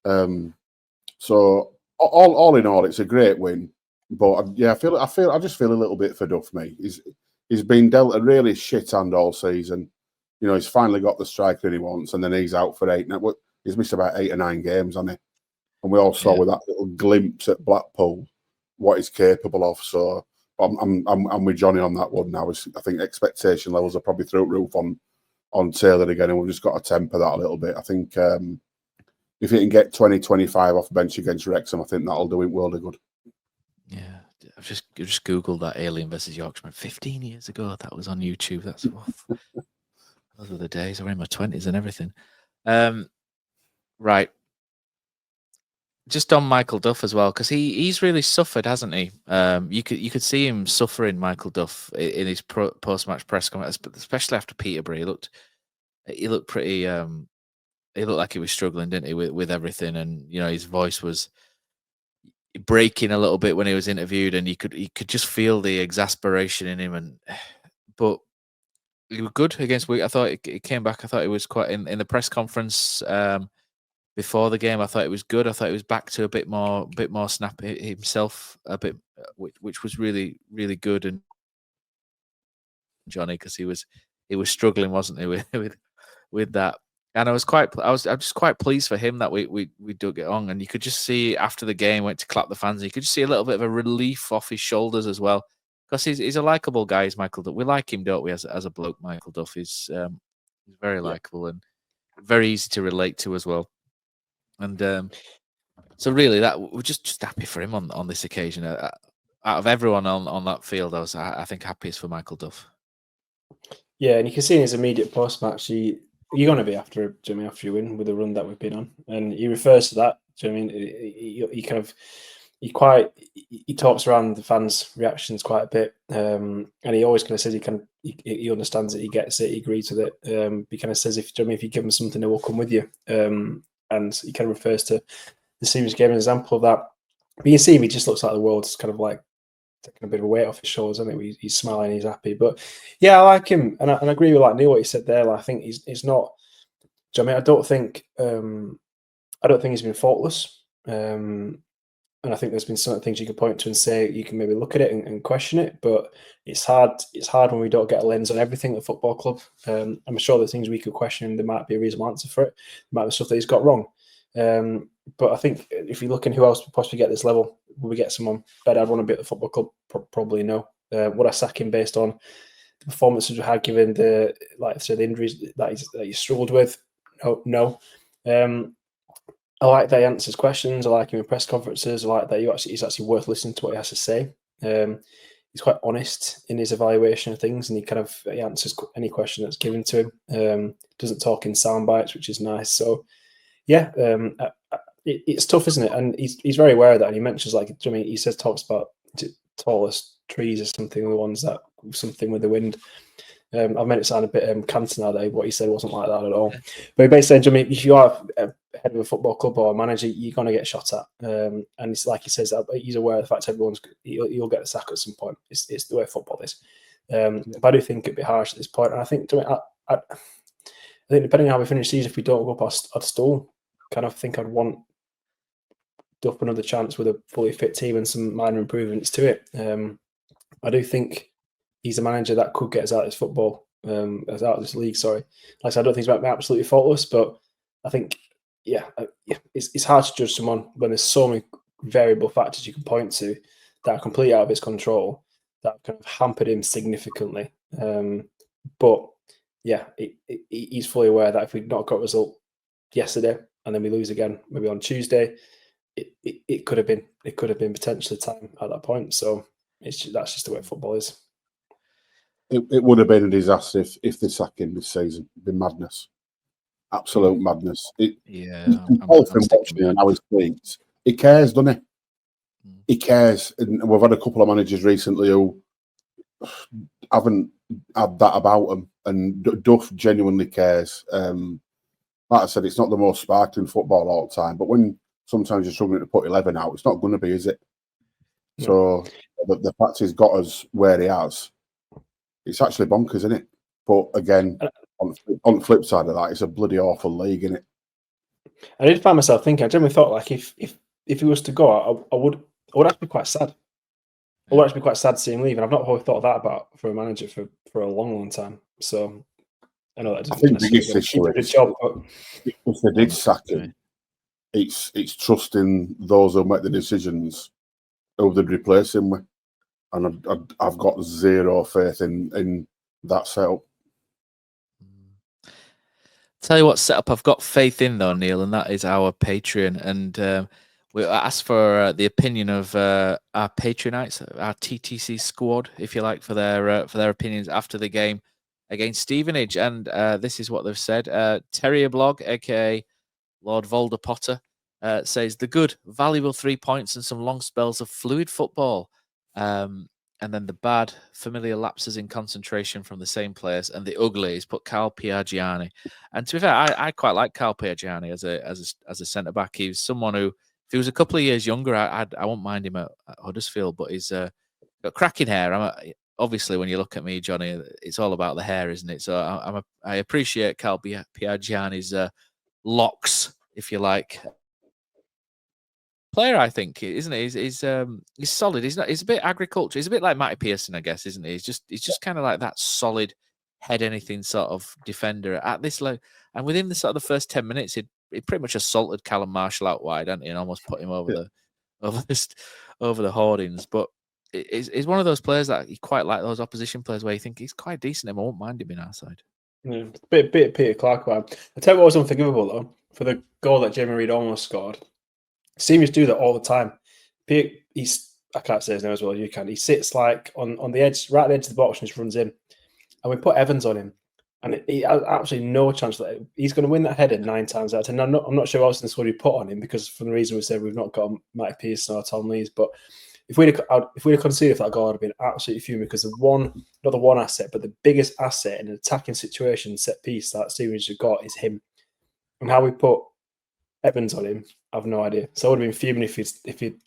So all in all, it's a great win. But yeah, I just feel a little bit for Duff, mate. He's been dealt a really shit hand all season. You know, he's finally got the striker he wants, and then he's out for 8. Now, he's missed about 8 or 9 games, hasn't he? And we all saw with that little glimpse at Blackpool what he's capable of. So I'm with Jonny on that one now. I think expectation levels are probably through the roof on Taylor again, and we've just got to temper that a little bit. I think if he can get 20-25 off bench against Wrexham, I think that'll do him world of good. Yeah, I've just googled that Alien versus Yorkshireman 15 years ago. That was on YouTube. That's those were the days. I was in my 20s and everything. Right. Just on Michael Duff as well, because he's really suffered, hasn't he? You could see him suffering, Michael Duff, in his post-match press conference, especially after Peterborough. He looked pretty. He looked like he was struggling, didn't he, with everything, and you know his voice was breaking a little bit when he was interviewed, and you could just feel the exasperation in him. But he was good against Wigan. I thought it came back. I thought it was quite in the press conference before the game. I thought it was good. I thought it was back to a bit more snap himself, a bit, which was really, really good. And Jonny, because he was struggling, wasn't he, with that. And I was just quite pleased for him that we dug it on. And you could just see after the game, went to clap the fans. You could just see a little bit of a relief off his shoulders as well. Because he's a likable guy, is Michael Duff. We like him, don't we, as a bloke, Michael Duff. He's very likable and very easy to relate to as well. And so really, that we're just happy for him on this occasion. Out of everyone on that field, I think happiest for Michael Duff. Yeah, and you can see in his immediate post-match, you're going to be after you win with the run that we've been on. And he refers to that. Do you know what I mean? He talks around the fans' reactions quite a bit, and he always kind of says he understands it, he gets it, he agrees with it. He kind of says if you give him something, they will come with you. And he kind of refers to the series game as an example of that. But you can see him; he just looks like the world's kind of like taking a bit of a weight off his shoulders, isn't it? He's smiling, he's happy. But yeah, I like him, and I agree with Neil what he said there. Like, I think he's not. Do you know what I mean? I don't think he's been faultless. And I think there's been certain things you can point to and say you can maybe look at it and question it, but it's hard. It's hard when we don't get a lens on everything at the football club. I'm sure there's things we could question. There might be a reasonable answer for it. There might be stuff that he's got wrong. But I think if you're looking who else would possibly get this level, will we get someone better? I'd want to be at the football club. Probably no. Would I sack him based on the performances we had, given the injuries that he struggled with? No. I like that he answers questions. I like him in press conferences. I like that he's actually worth listening to what he has to say. He's quite honest in his evaluation of things, and he answers any question that's given to him. Doesn't talk in sound bites, which is nice. So, yeah, it's tough, isn't it? And he's very aware of that. And he mentions, like, I mean, he talks about tallest trees or something, the ones that something with the wind. I meant it sound a bit Cantona there. What he said wasn't like that at all. But he basically said, I mean, if you are head of a football club or a manager, you're going to get shot at. And it's like he says, he's aware of the fact he'll get the sack at some point. It's the way football is. But I do think it'd be harsh at this point. And I think, I think depending on how we finish the season, if we don't go up our stool, kind of think I'd want Duff another chance with a fully fit team and some minor improvements to it. I do think he's a manager that could get us out of this football, out of this league. Sorry, like I said, I don't think he's about to be absolutely faultless, but I think, it's hard to judge someone when there's so many variable factors you can point to that are completely out of his control that kind of hampered him significantly. But yeah, he's fully aware that if we'd not got a result yesterday and then we lose again maybe on Tuesday, it could have been potentially time at that point. So that's just the way football is. It would have been a disaster if they sacked him this season. It'd be madness, absolute madness. He cares, doesn't he? He cares, and we've had a couple of managers recently who haven't had that about them, and Duff genuinely cares. Like I said, it's not the most sparkling football all the time, but when sometimes you're struggling to put 11 out, it's not going to be, is it? Yeah. So the fact he's got us where he has, it's actually bonkers, isn't it? But again, on the flip side of that, it's a bloody awful league, isn't it? I did find myself thinking. I generally thought, like, if he was to go, I would actually be quite sad. I would actually be quite sad to see him leave, and I've not really thought that about for a manager for a long, long time. So I know that. I think the biggest issue is if they did sack him, it's trusting those who make the decisions who they'd replace him with, and I've got zero faith in that setup. Tell you what setup I've got faith in, though, Neil, and that is our Patreon. And we asked for the opinion of our Patreonites, our TTC squad, if you like, for their opinions after the game against Stevenage. And this is what they've said. Terrier blog, aka Lord Volder Potter, says the good, valuable 3 points and some long spells of fluid football. And then the bad, familiar lapses in concentration from the same players, and the ugly is put Carl Piagiani. And to be fair, I quite like Carl Piagiani as a centre back. He was someone who, if he was a couple of years younger, I won't mind him at Huddersfield. But he's got cracking hair. Obviously, when you look at me, Johnny, it's all about the hair, isn't it? So I appreciate Carl Piagiani's locks, if you like. Player, I think, isn't he? He's solid. He's a bit agriculture. He's a bit like Matty Pearson, I guess, isn't he? He's just kind of like that solid head anything sort of defender at this level. And within the sort of the first 10 minutes, he pretty much assaulted Callum Marshall out wide, hadn't he? And almost put him over the hoardings. But he's one of those players that you quite like, those opposition players where you think he's quite decent and I won't mind him in our side. Yeah, bit Peter Clark vibe. I tell you what was unforgivable though, for the goal that Jamie Reid almost scored. Seems to do that all the time. I can't say his name as well as you can. He sits like on the edge, right at the edge of the box, and just runs in. And we put Evans on him, and he has absolutely no chance that he's going to win that header 9 times out of 10. I'm not sure who else in the squad we put on him, because from the reason we said we've not got Matty Pearson or Tom Lees. But if we'd have conceded that goal, I'd have been absolutely fuming, because not the one asset, but the biggest asset in an attacking situation, set piece that Stevenage have got is him. And how we put Evans on him, I have no idea. So I would have been fuming if he'd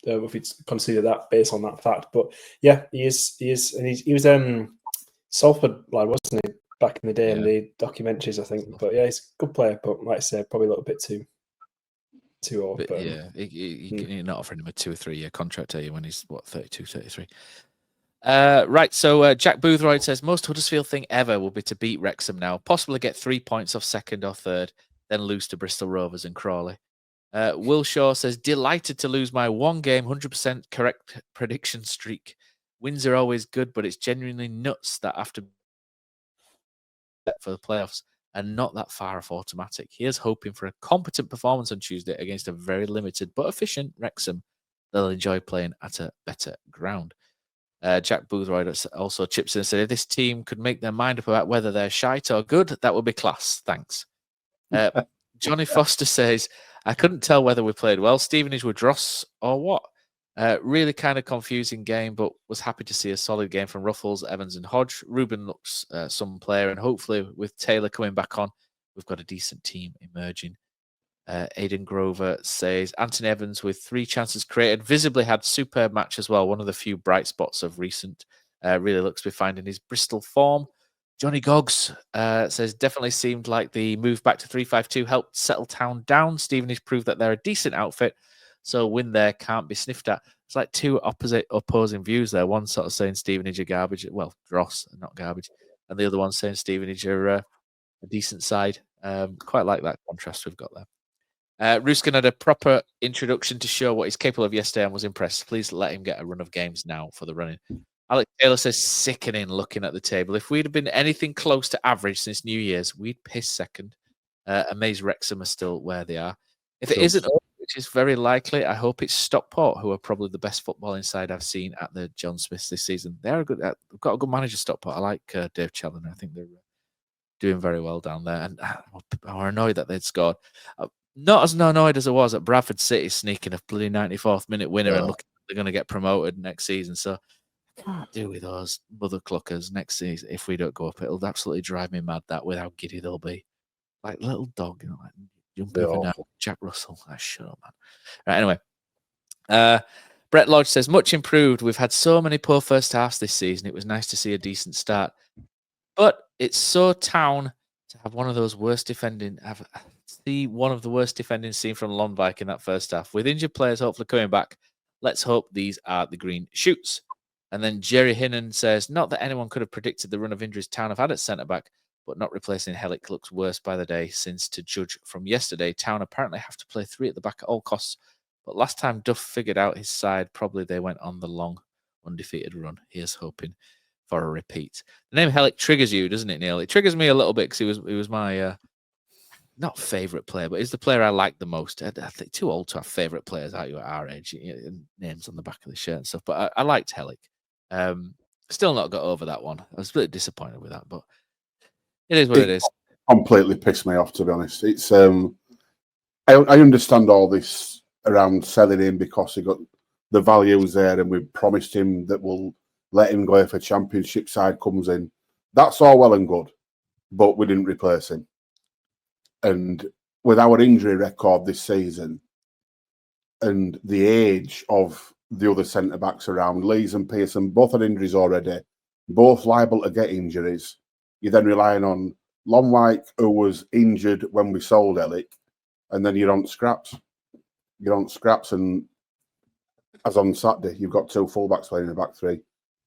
considered that based on that fact. But yeah, he is, and he was Salford lad, wasn't he, back in the day in the documentaries, I think. But yeah, he's a good player, but like I said, probably a little bit too old. But yeah, you're not offering him a 2 or 3 year contract, are you, when he's 32, 33? Right, so Jack Boothroyd says most Huddersfield thing ever will be to beat Wrexham now, possibly get 3 points off second or third, then lose to Bristol Rovers and Crawley. Will Shaw says, delighted to lose my 1 game, 100% correct prediction streak. Wins are always good, but it's genuinely nuts that after for the playoffs and not that far off automatic. Here's hoping for a competent performance on Tuesday against a very limited but efficient Wrexham. They'll enjoy playing at a better ground. Jack Boothroyd also chips in and said, if this team could make their mind up about whether they're shite or good, that would be class. Thanks. Johnny Foster says, I couldn't tell whether we played well. Stevenage were dross or what. Really kind of confusing game, but was happy to see a solid game from Ruffles, Evans and Hodge. Ruben looks some player, and hopefully with Taylor coming back on, we've got a decent team emerging. Aidan Grover says, Antony Evans with 3 chances created, visibly had superb match as well. One of the few bright spots of recent. Really looks to be finding his Bristol form. Jonny Goggs says, definitely seemed like the move back to 3-5-2 helped settle town down. Stevenage proved that they're a decent outfit, so win there can't be sniffed at. It's like 2 opposing views there. One sort of saying Stevenage are garbage, well, dross, not garbage, and the other one saying Stevenage are a decent side. Quite like that contrast we've got there. Roosken had a proper introduction to show what he's capable of yesterday and was impressed. Please let him get a run of games now for the running. Alex Taylor says, sickening looking at the table. If we'd have been anything close to average since New Year's, we'd piss second. Amazed Wrexham are still where they are. If it isn't, which is very likely, I hope it's Stockport, who are probably the best footballing side I've seen at the John Smiths this season. They're a good. They've got a good manager, Stockport. I like Dave Challoner. I think they're doing very well down there. And I were annoyed that they'd scored. Not as annoyed as I was at Bradford City sneaking a bloody 94th minute winner and looking like they're going to get promoted next season. So I can't do with those mother cluckers next season. If we don't go up, it'll absolutely drive me mad that with how giddy they'll be. Like little dog, like jumping up and down. Jack Russell. Shut up, man. Right, anyway. Brett Lodge says, much improved. We've had so many poor first halves this season. It was nice to see a decent start. But it's so town to have one of those worst defending, one of the worst defending seen from Lonvike in that first half. With injured players hopefully coming back, let's hope these are the green shoots. And then Jerry Hinnon says, not that anyone could have predicted the run of injuries Town have had at centre-back, but not replacing Helic looks worse by the day, since to judge from yesterday, Town apparently have to play 3 at the back at all costs. But last time Duff figured out his side, probably they went on the long undefeated run. Here's hoping for a repeat. The name Helic triggers you, doesn't it, Neil? It triggers me a little bit because he was my not favourite player, but he's the player I like the most. I think too old to have favourite players, aren't you, at our age? Names on the back of the shirt and stuff. But I liked Helic. Still not got over that one. I was a bit disappointed with that, but it is what it is. Completely pissed me off, to be honest. It's I understand all this around selling him because he got the values there, and we promised him that we'll let him go if a championship side comes in. That's all well and good, but we didn't replace him. And with our injury record this season and the age of the other centre-backs around, Lees and Pearson, both had injuries already, both liable to get injuries. You're then relying on Lonwike, who was injured when we sold Elic, and then you're on scraps. You're on scraps, and as on Saturday, you've got 2 fullbacks playing in the back 3.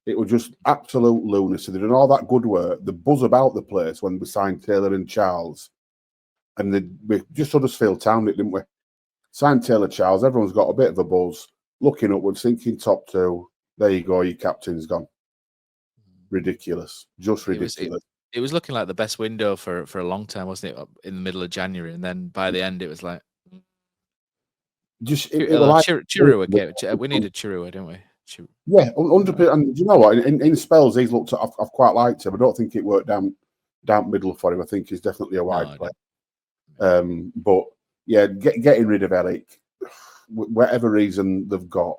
It was just absolute lunacy. They're doing all that good work, the buzz about the place when we signed Taylor and Charles. And we just Huddersfield Town it, didn't we? Signed Taylor Charles, everyone's got a bit of a buzz, looking upwards, thinking top 2. There you go, your captain's gone. Ridiculous. Just ridiculous. It was looking like the best window for a long time, wasn't it? In the middle of January. And then by the end, it was like... Just Chirua came. We needed Chirua, didn't we? Yeah, 100%. And you know what? In spells, he's looked. I've quite liked him. I don't think it worked down middle for him. I think he's definitely a wide player. But yeah, getting rid of Elic, whatever reason they've got,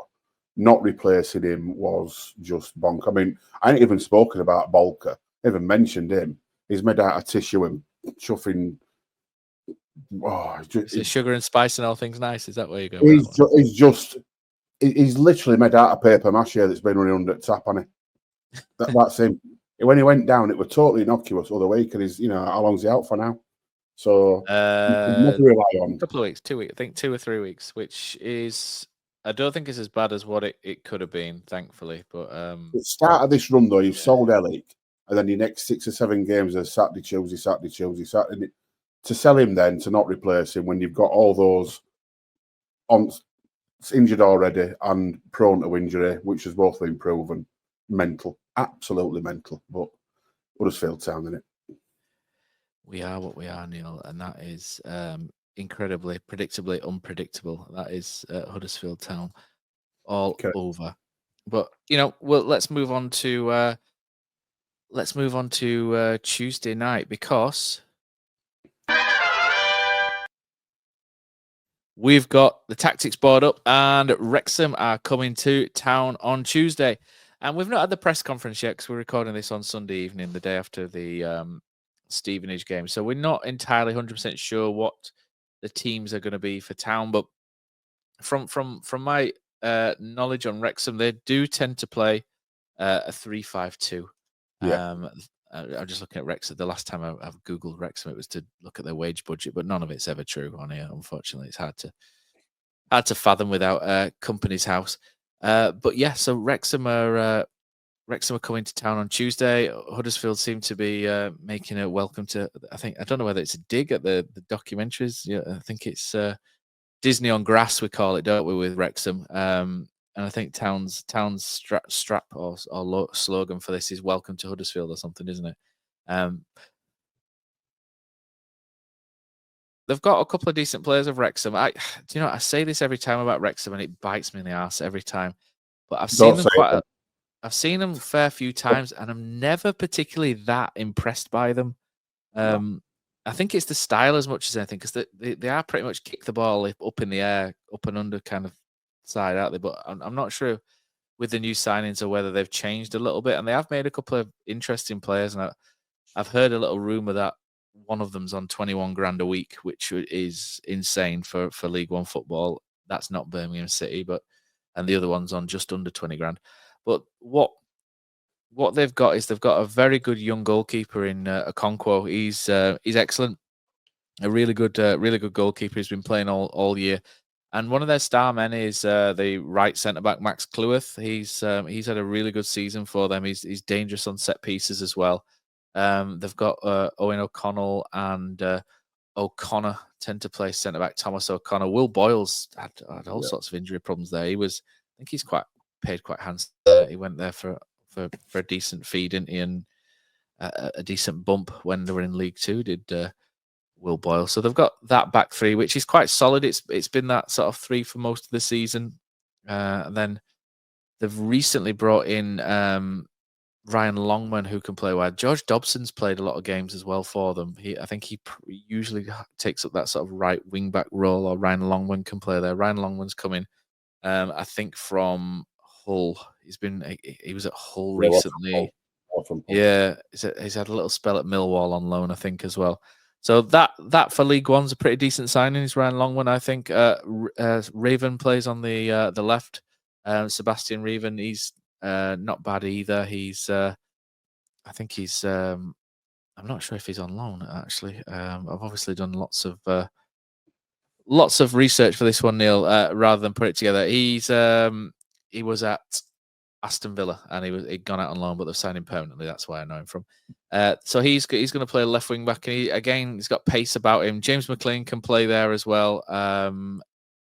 not replacing him was just bonk. I mean, I ain't even spoken about Bolker. I even mentioned him. He's made out of tissue and chuffing. Oh, it's sugar and spice and all things nice. Is that where you go? He's literally made out of paper mache that's been running under the tap, hasn't he? That's him. When he went down, it was totally innocuous all the week, and he's, how long's he out for now? So never rely on. A couple of weeks, 2 weeks, I think 2 or 3 weeks, which is, I don't think it's as bad as what it could have been, thankfully. But at the start of this run, though, you've sold Elic, and then your next 6 or 7 games are Saturday, Saturday. To sell him then, to not replace him when you've got all those injured already and prone to injury, which has both been proven, mental, absolutely mental. But Huddersfield Town, isn't it? We are what we are, Neil, and that is incredibly, predictably unpredictable. That is Huddersfield Town all over. But let's move on to Tuesday night, because we've got the tactics board up, and Wrexham are coming to town on Tuesday. And we've not had the press conference yet because we're recording this on Sunday evening, the day after the Stevenage game. So we're not entirely 100% sure what the teams are going to be for town. But from my knowledge on Wrexham, they do tend to play a 3-5-2. Yeah. I'm just looking at Wrexham. The last time I've Googled Wrexham, it was to look at their wage budget, but none of it's ever true on here. Unfortunately, it's hard to fathom without Company's House. But yeah, so Wrexham are coming to town on Tuesday. Huddersfield seem to be making a welcome to. I don't know whether it's a dig at the documentaries. Yeah, I think it's Disney on grass. We call it, don't we, with Wrexham? And I think Town's strap or slogan for this is "Welcome to Huddersfield" or something, isn't it? They've got a couple of decent players of Wrexham. I say this every time about Wrexham, and it bites me in the arse every time. But I've seen them I've seen them a fair few times, and I'm never particularly that impressed by them. I think it's the style as much as anything, because they are pretty much kick the ball up in the air, up and under kind of side, aren't they? But I'm not sure with the new signings or whether they've changed a little bit. And they have made a couple of interesting players, and I've heard a little rumor that one of them's on 21 grand a week, which is insane for League One football. That's not Birmingham City, and the other one's on just under 20 grand. But what they've got is they've got a very good young goalkeeper in Okonkwo. He's excellent, a really good goalkeeper. He's been playing all year. And one of their star men is the right centre back Max Cleworth. He's had a really good season for them. He's dangerous on set pieces as well. They've got Owen O'Connell and O'Connor tend to play centre back. Thomas O'Connor. Will Boyle's had all sorts of injury problems there. I think he's paid quite handsome. He went there for a decent fee, didn't he? And a decent bump when they were in League Two. Did Will Boyle. So they've got that back three, which is quite solid. It's been that sort of three for most of the season. And then they've recently brought in Ryan Longman, who can play wide. George Dobson's played a lot of games as well for them. I think he usually takes up that sort of right wing back role, or Ryan Longman can play there. Ryan Longman's coming, I think, from Hull. He was at Hull recently. Yeah, he's had a little spell at Millwall on loan, I think, as well. So that for League One's a pretty decent signing. He's Ryan Longman, I think. Raven plays on the left. Sebastian Raven, he's not bad either. I think he's. I'm not sure if he's on loan actually. I've obviously done lots of research for this one, Neil, rather than put it together. He was at Aston Villa, and he'd gone out on loan, but they've signed him permanently. That's why I know him from. So he's going to play left wing back, and he's got pace about him. James McLean can play there as well,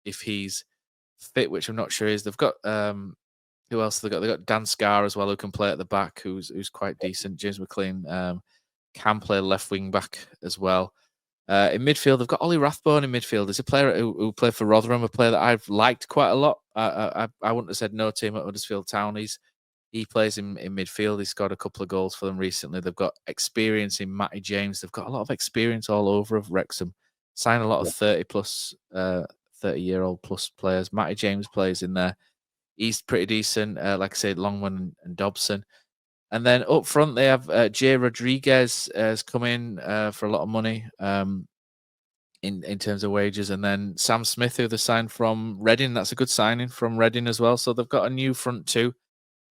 if he's fit, which I'm not sure is. They've got who else have they got? They've got Dan Scarr as well, who can play at the back, who's quite decent. James McLean can play left wing back as well. In midfield, they've got Ollie Rathbone in midfield. There's a player who played for Rotherham, a player that I've liked quite a lot. I wouldn't have said no to him at Huddersfield Town. He plays in midfield. He's scored a couple of goals for them recently. They've got experience in Matty James. They've got a lot of experience all over of Wrexham. Signed a lot of 30-year-old plus players. Matty James plays in there. He's pretty decent. Like I said, Longman and Dobson. And then up front, they have Jay Rodriguez has come in for a lot of money in terms of wages. And then Sam Smith, who they signed from Reading. That's a good signing from Reading as well. So they've got a new front two.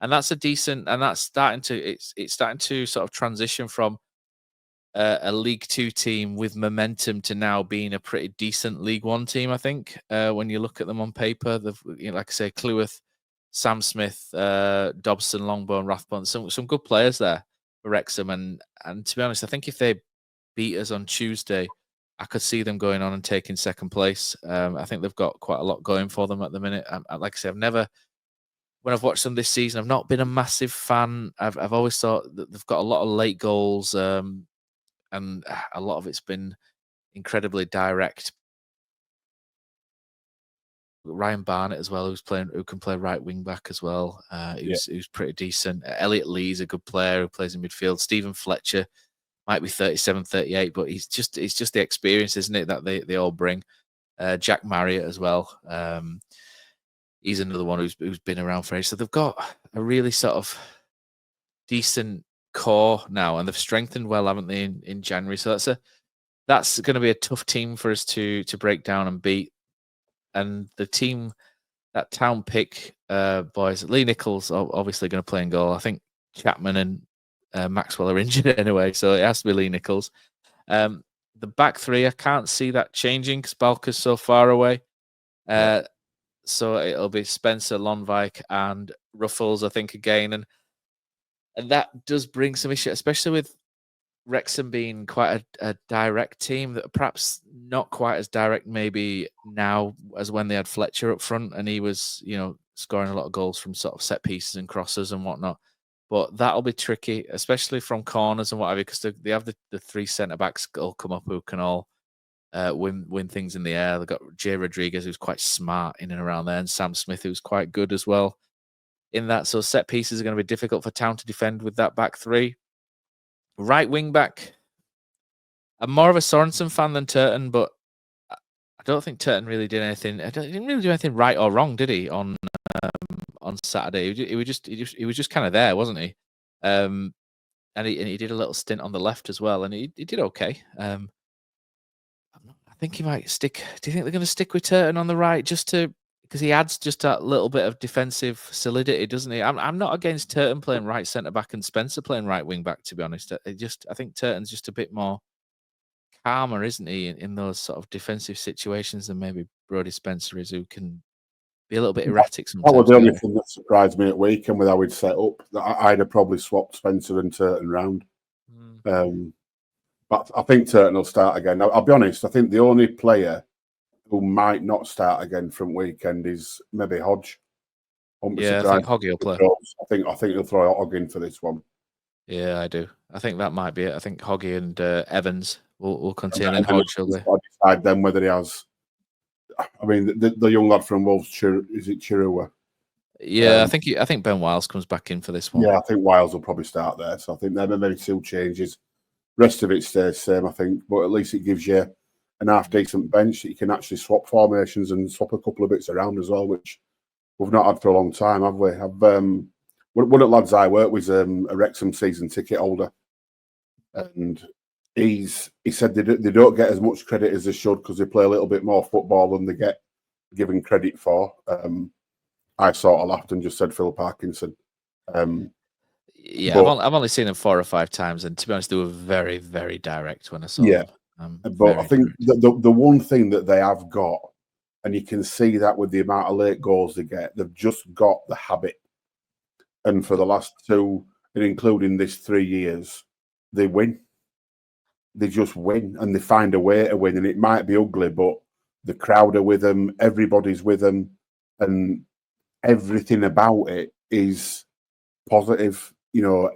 And that's it's starting to sort of transition from a League Two team with momentum to now being a pretty decent League One team, I think. When you look at them on paper, like I say, Cleworth, Sam Smith, Dobson, Longbourn, Rathbone, some good players there for Wrexham. And to be honest, I think if they beat us on Tuesday, I could see them going on and taking second place. I think they've got quite a lot going for them at the minute. Like I say, when I've watched them this season, I've not been a massive fan. I've always thought that they've got a lot of late goals, and a lot of it's been incredibly direct. Ryan Barnett as well, who can play right wing back as well. Who's pretty decent. Elliot Lee's a good player who plays in midfield. Stephen Fletcher might be 37, 38, but it's just the experience, isn't it, that they all bring. Jack Marriott as well. He's another one who's been around for ages. So they've got a really sort of decent core now, and they've strengthened well, haven't they, in January? So that's going to be a tough team for us to break down and beat. And the team, that Town pick, boys, Lee Nichols obviously going to play in goal. I think Chapman and Maxwell are injured anyway, so it has to be Lee Nichols. The back three, I can't see that changing because Balker's so far away. So it'll be Spencer, Lonvike, and Ruffles, I think, again. And that does bring some issue, especially with Wrexham being quite a direct team, that perhaps not quite as direct maybe now as when they had Fletcher up front and he was, scoring a lot of goals from sort of set pieces and crosses and whatnot. But that'll be tricky, especially from corners and whatever, because they have the three centre-backs all come up who can all win things in the air. They've got Jay Rodriguez, who's quite smart in and around there, and Sam Smith, who's quite good as well in that. So set pieces are going to be difficult for Town to defend with that back three. Right wing back, I'm more of a Sorensen fan than Turton, but I don't think Turton really did anything. He didn't really do anything right or wrong, did he? On Saturday, he was just kind of there, wasn't he? And he did a little stint on the left as well, and he did okay. I think he might stick. Do you think they're going to stick with Turton on the right because he adds just that little bit of defensive solidity, doesn't he? I'm not against Turton playing right centre back and Spencer playing right wing back, to be honest. I think Turton's just a bit more calmer, isn't he, in those sort of defensive situations than maybe Brodie Spencer is, who can be a little bit erratic sometimes. That was the only thing that surprised me at weekend with how we'd set up. I'd have probably swapped Spencer and Turton round. But I think Turton will start again. Now, I'll be honest, I think the only player who might not start again from weekend is maybe Hodge. I think Hoggy will play. I think he'll throw Hogg in for this one. Yeah, I do. I think that might be it. I think Hoggy and Evans will continue, and Hodge will decide then whether he has. I mean, the young lad from Wolves, is it Chirua? Yeah, I think Ben Wiles comes back in for this one. Yeah, I think Wiles will probably start there. So I think there may be 2 changes. Rest of it stays same, I think, but at least it gives you an half decent bench that you can actually swap formations and swap a couple of bits around as well, which we've not had for a long time, have we? One of the lads I work with a Wrexham season ticket holder, and he said they don't get as much credit as they should because they play a little bit more football than they get given credit for. I sort of laughed and just said Phil Parkinson. Yeah, but I've only seen them 4 or 5 times, and to be honest, they were very, very direct when I saw them. But I think the one thing that they have got, and you can see that with the amount of late goals they get, they've just got the habit. And for the last 2, and including this 3 years, they win. They just win, and they find a way to win. And it might be ugly, but the crowd are with them, everybody's with them, and everything about it is positive.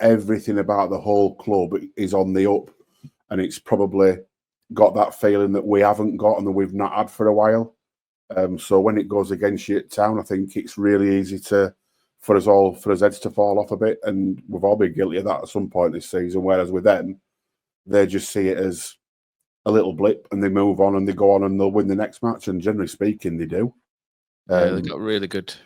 Everything about the whole club is on the up, and it's probably got that feeling that we haven't got and that we've not had for a while. So when it goes against you at Town, I think it's really easy for us heads to fall off a bit, and we've all been guilty of that at some point this season. Whereas with them, they just see it as a little blip, and they move on and they go on and they'll win the next match. And generally speaking, they do. They've got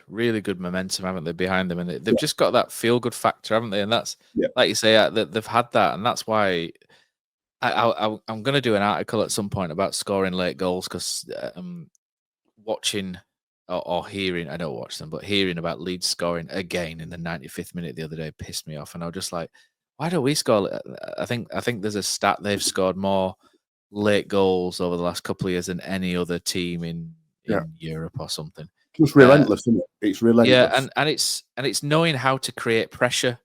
really good momentum, haven't they, behind them, and they've just got that feel-good factor, haven't they? And that's like you say, they've had that, and that's why I'm going to do an article at some point about scoring late goals, because watching or hearing, I don't watch them, but hearing about Leeds scoring again in the 95th minute the other day pissed me off, and I was just like, why don't we score? I think there's a stat they've scored more late goals over the last couple of years than any other team in Europe or something. It's relentless, isn't it? It's relentless. Yeah, and it's knowing how to create pressure,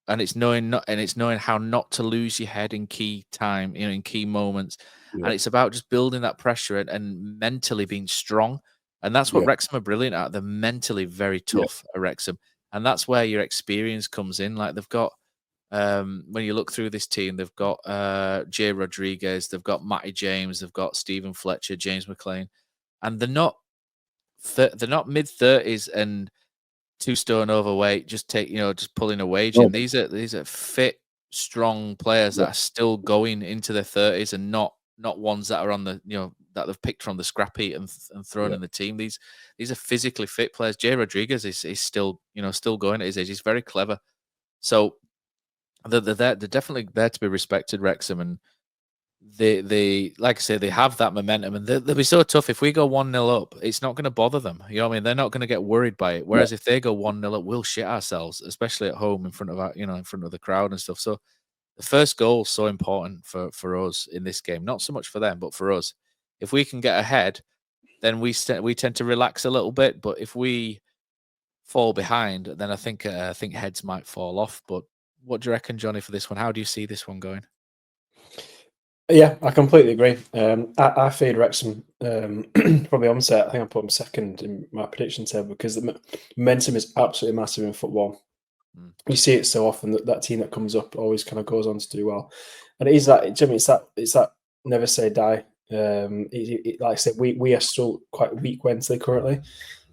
and it's knowing how not to lose your head in key time, in key moments. Yeah. And it's about just building that pressure and mentally being strong. And that's what Wrexham are brilliant at. They're mentally very tough at Wrexham, and that's where your experience comes in. Like they've got, when you look through this team, they've got Jay Rodriguez, they've got Matty James, they've got Stephen Fletcher, James McLean. And they're not mid-30s and 2 stone overweight. Just pulling a wage in. These are fit, strong players that are still going into their 30s, and not ones that are on the that they've picked from the scrap heap and thrown in the team. These are physically fit players. Jay Rodriguez is still still going at his age. He's very clever. So they're definitely there to be respected, Wrexham, and they like I say, they have that momentum, and they'll be so tough. If we go 1-0 up, it's not going to bother them. You know what I mean? They're not going to get worried by it. Whereas if they go 1-0 up, we'll shit ourselves, especially at home in front of in front of the crowd and stuff. So the first goal is so important for us in this game. Not so much for them, but for us. If we can get ahead, then we tend to relax a little bit. But if we fall behind, then I think heads might fall off. But what do you reckon, Jonny, for this one? How do you see this one going? Yeah, I completely agree. I fade Wrexham probably onset. I think I put them second in my prediction table because the momentum is absolutely massive in football. You see it so often that team that comes up always kind of goes on to do well, and it is that, Jimmy. It's that never say die. Like I said, we are still quite weak mentally currently,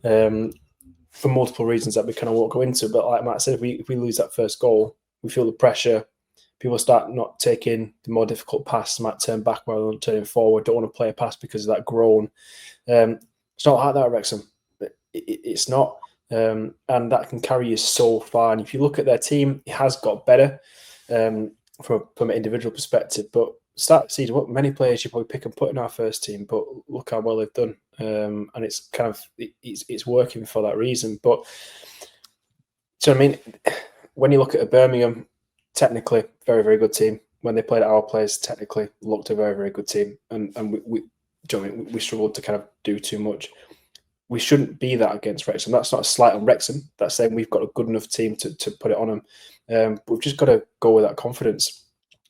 for multiple reasons that we kind of won't go into. But like Matt said, if we lose that first goal, we feel the pressure. People start not taking the more difficult pass, might turn back rather than turning forward, don't want to play a pass because of that groan. It's not like that at Wrexham. It's not. And that can carry you so far. And if you look at their team, it has got better from an individual perspective. But start to see what many players you probably pick and put in our first team, but look how well they've done. And it's kind of it's working for that reason. But so I mean, when you look at a Birmingham, technically very, very good team. When they played at our place, technically looked a very, very good team. And we struggled to kind of do too much. We shouldn't be that against Wrexham. That's not a slight on Wrexham. That's saying we've got a good enough team to put it on them. But we've just got to go with that confidence.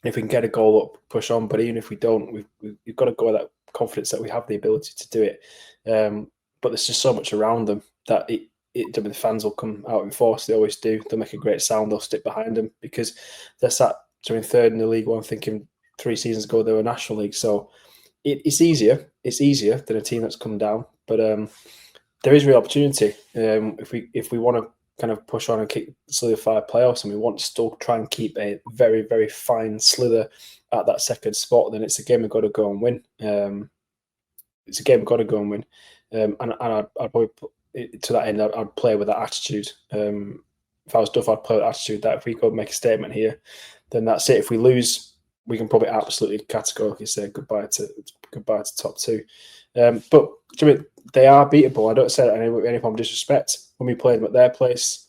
If we can get a goal up, push on. But even if we don't, we've got to go with that confidence that we have the ability to do it. But there's just so much around them that the fans will come out in force. They always do. They'll make a great sound. They'll stick behind them because they're sat third in the League One. Thinking 3 seasons ago they were National League. So it's easier. It's easier than a team that's come down. But there is real opportunity if we want to kind of push on and solidify playoffs, and we want to still try and keep a very, very fine slither at that second spot. Then it's a game we've got to go and win. And I'd probably to that end, I'd play with that attitude. If I was Duff, I'd play with that attitude that if we go make a statement here, then that's it. If we lose, we can probably absolutely categorically say goodbye to top 2. But Jimmy, they are beatable. I don't say that in any form of disrespect. When we played them at their place,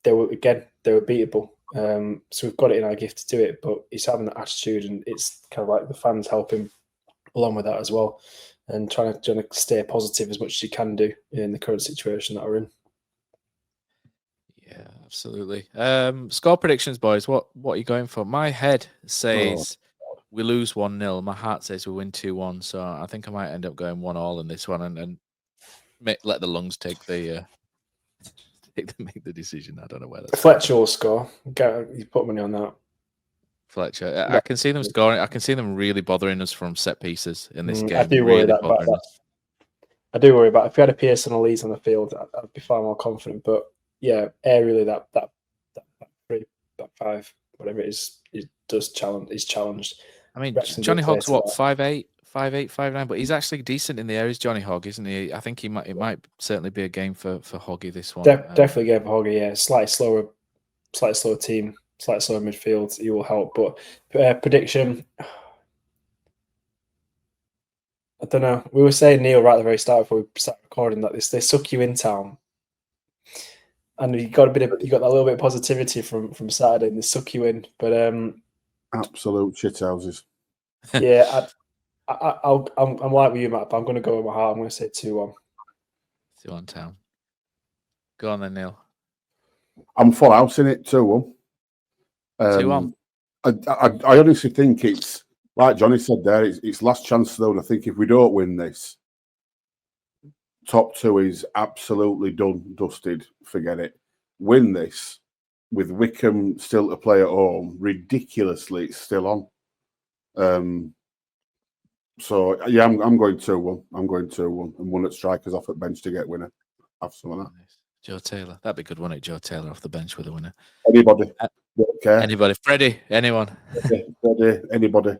they were beatable. So we've got it in our gift to do it, but it's having that attitude, and it's kind of like the fans helping along with that as well, and trying to stay positive as much as you can do in the current situation that we're in. Yeah, absolutely. Score predictions, boys. What are you going for? My head says we lose 1-0. My heart says we win 2-1. So I think I might end up going 1-1 in this one, and let the lungs take the make the decision. I don't know where that's Fletcher will score. You put money on that. Fletcher. I can see them scoring. I can see them really bothering us from set pieces in this game. I do worry about that. I do worry about if we had a Pearson or Leeds on the field, I'd be far more confident. But yeah, aerially that 3, that 5, whatever it is challenged. I mean, Johnny Hogg's what, 5'8", 5'9", but he's actually decent in the areas. Johnny Hogg, isn't he? I think it might certainly be a game for Hoggy this one. Definitely a game for Hoggy. Yeah, slightly slower team, slightly slower midfield. He will help. But prediction, I don't know. We were saying, Neil, right at the very start before we started recording, that they suck you in town, and you got that little bit of positivity from Saturday, and they suck you in. But absolute shithouses. Yeah, I'm like with you, Matt, but I'm going to go with my heart. I'm going to say 2-1. 2-1 town. Go on then, Neil. I'm full house in it, 2-1. 2-1. I honestly think it's, like Jonny said there, it's last chance though, and I think if we don't win this, top 2 is absolutely done, dusted, forget it. Win this, with Wickham still to play at home, ridiculously, it's still on. So yeah, I'm going 2-1. I'm going 2-1, and one at strikers off at bench to get winner. Have some of that. Nice. Joe Taylor, that'd be good, wouldn't it? Joe Taylor off the bench with a winner. Anybody? Don't care. Anybody? Freddie? Anyone? Freddie, anybody?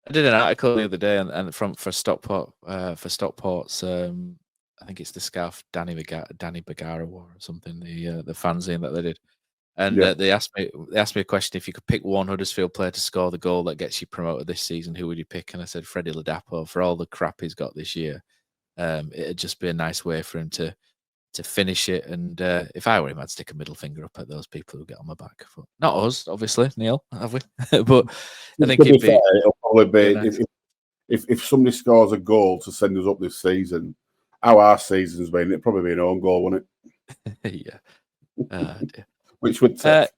I did an article the other day and for Stockport Stockport's I think it's the scarf Danny Bagara wore or something, the fanzine that they did. And they asked me a question: if you could pick one Huddersfield player to score the goal that gets you promoted this season, who would you pick? And I said Freddie Ladapo. For all the crap he's got this year, it'd just be a nice way for him to finish it. And if I were him, I'd stick a middle finger up at those people who get on my back. But not us, obviously, Neil, have we? But I think it'll probably be nice. if somebody scores a goal to send us up this season, how our season's been, it'd probably be an own goal, wouldn't it? Yeah. Which would take.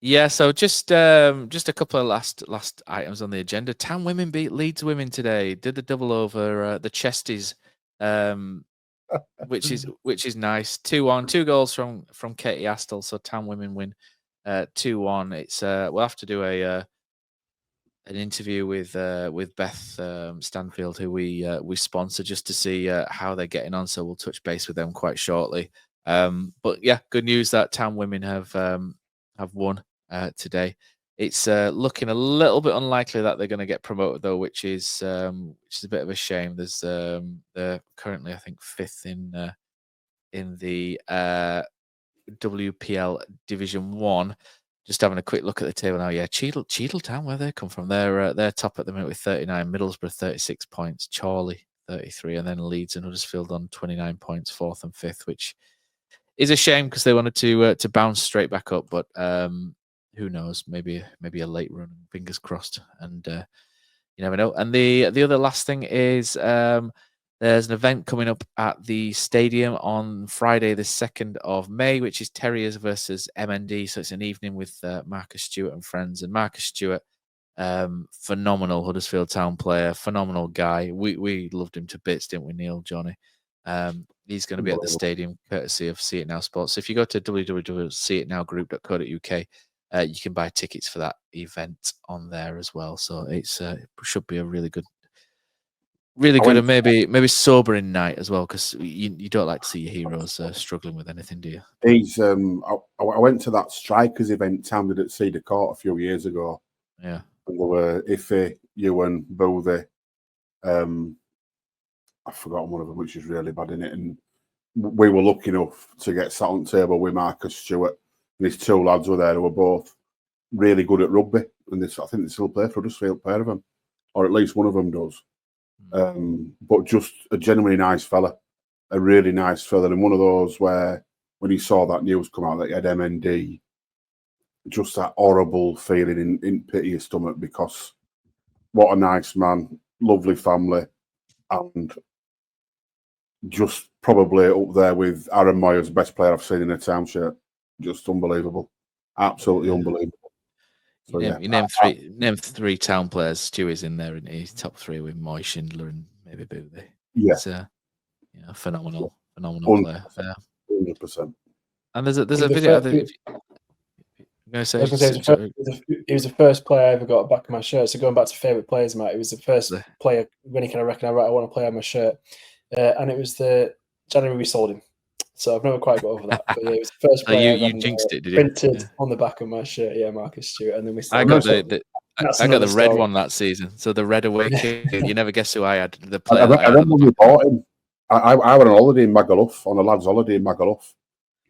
Yeah, so just a couple of last items on the agenda. Town women beat Leeds women today. Did the double over the Chesties, which is nice. 2-1, 2 goals from Katie Astle. So Town women win 2-1. It's we'll have to do an interview with Beth Stanfield, who we sponsor, just to see how they're getting on. So we'll touch base with them quite shortly. But yeah, good news that Town women have won today. It's looking a little bit unlikely that they're going to get promoted though, which is a bit of a shame. There's they're currently, I think, 5th in the WPL Division 1. Just having a quick look at the table now. Yeah, Cheadle Town, where they come from, they're top at the minute with 39. Middlesbrough 36 points. Chorley 33, and then Leeds and Huddersfield on 29 points, 4th and 5th, which is a shame because they wanted to bounce straight back up, but who knows? Maybe a late run. Fingers crossed, and you never know. And the other last thing is there's an event coming up at the stadium on Friday, the 2nd of May, which is Terriers versus MND. So it's an evening with Marcus Stewart and friends. And Marcus Stewart, phenomenal Huddersfield Town player, phenomenal guy. We loved him to bits, didn't we, Neil, Jonny? He's going to be at the stadium courtesy of See It Now Sports. So if you go to www.seeitnowgroup.co.uk, you can buy tickets for that event on there as well. So it should be a really good and maybe sobering night as well, because you don't like to see your heroes struggling with anything, do you? He's I went to that Strikers event Town did at Cedar Court a few years ago. Yeah. And there were Ife, Ewan, Boothie, I've forgotten one of them, which is really bad in it. And we were lucky enough to get sat on the table with Marcus Stewart, and his 2 lads were there who were both really good at rugby. And I think they still play for Huddersfield, pair of them, or at least one of them does. But just a genuinely nice fella, a really nice fella, and one of those where when he saw that news come out that he had MND, just that horrible feeling in pit of your stomach, because what a nice man, lovely family, and just probably up there with Aaron Moyer's best player I've seen in a Town shirt. Just unbelievable, absolutely unbelievable. So, you name 3 Town players. Stewie's in there, and he's top 3 with Moy, Schindler, and maybe Boothie. Yeah, it's phenomenal player. 100%. And there's a video. I'm going to say, he was the first player I ever got back of my shirt. So going back to favourite players, Matt, he was the first player when he kind of reckoned, I want to play on my shirt, and it was the January we sold him. So I've never quite got over that. But yeah, it was the first player you jinxed it, did you? Printed on the back of my shirt, yeah, Marcus Stewart, and then we. I got the red one that season. So the red away kit. You never guess who I had. The player. I remember when we bought him. I went on holiday in Magaluf, on a lad's holiday in Magaluf,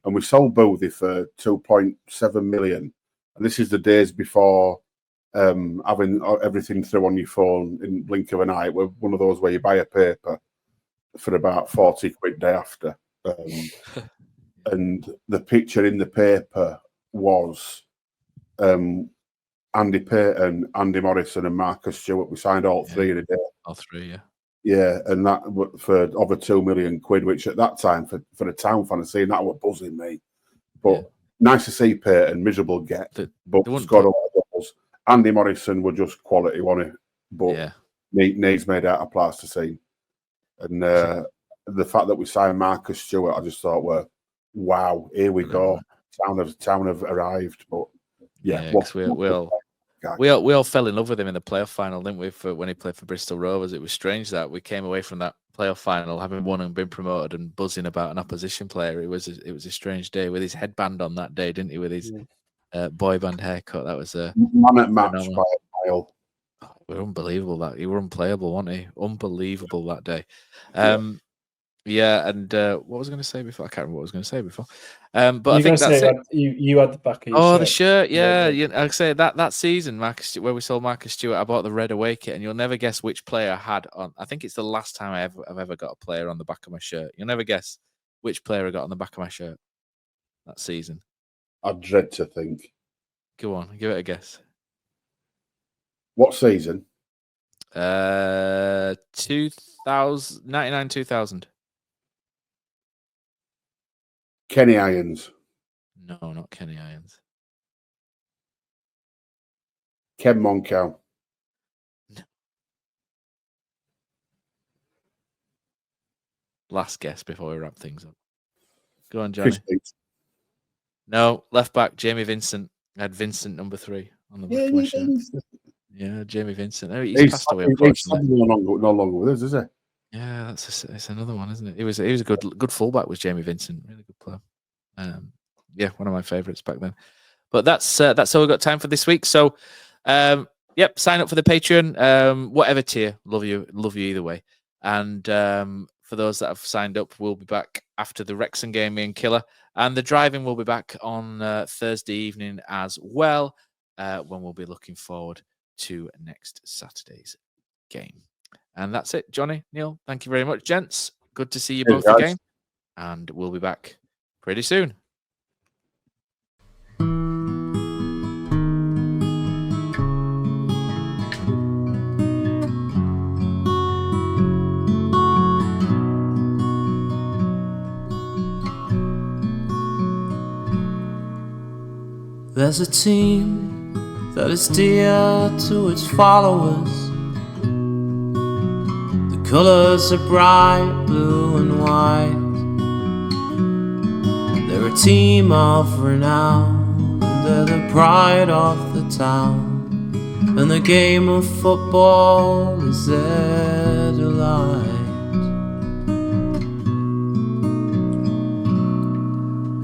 and we sold Boothie for 2.7 million. And this is the days before having everything through on your phone in blink of an eye. We're one of those where you buy a paper for about 40 quid day after. And the picture in the paper was Andy Payton, Andy Morrison, and Marcus Stewart. We signed all 3 in a day. All 3, yeah. Yeah, and that for over 2 million quid, which at that time for a Town fan, seeing that was buzzing me. But nice to see Payton, miserable get, but scored a lot of goals. Andy Morrison were just quality, wasn't it? But needs made out of plasticine. And the fact that we signed Marcus Stewart, I just thought, well, wow, here we go. Town have arrived. But we all fell in love with him in the playoff final, didn't we? When he played for Bristol Rovers, it was strange that we came away from that playoff final having won and been promoted and buzzing about an opposition player. It was a strange day with his headband on that day, didn't he? With his boy band haircut, that was a man at match by a mile. were unbelievable. He were unplayable, wasn't he? Unbelievable that day. Yeah, and what was I going to say before? I can't remember what I was going to say before. But I think that's it. You had the back of your shirt. The shirt, yeah. I'd say that season, where we sold Marcus Stewart, I bought the red away kit, and you'll never guess which player I had on. I think it's the last time I've ever got a player on the back of my shirt. You'll never guess which player I got on the back of my shirt that season. I dread to think. Go on, give it a guess. What season? 99-2000. Kenny Irons. No, not Kenny Irons. Ken Moncal. No. Last guess before we wrap things up. Go on, Johnny. No, left back, Jamie Vincent. I had Vincent number 3 on the back of my shirt. Yeah, Jamie Vincent. Oh, he's passed away, unfortunately. He's no longer with us, is he? Yeah, it's another one, isn't it? He was a good fullback, was Jamie Vincent. Really good player. Yeah, one of my favourites back then. But that's all we've got time for this week. So, sign up for the Patreon. Whatever tier, love you either way. And for those that have signed up, we'll be back after the Wrexham game, me and Killer. And the driving will be back on Thursday evening as well, when we'll be looking forward to next Saturday's game. And that's it, Johnny, Neil. Thank you very much, gents. Good to see you both again. And we'll be back pretty soon. There's a team that is dear to its followers. The colours are bright blue and white. They're a team of renown, and they're the pride of the town. And the game of football is their delight.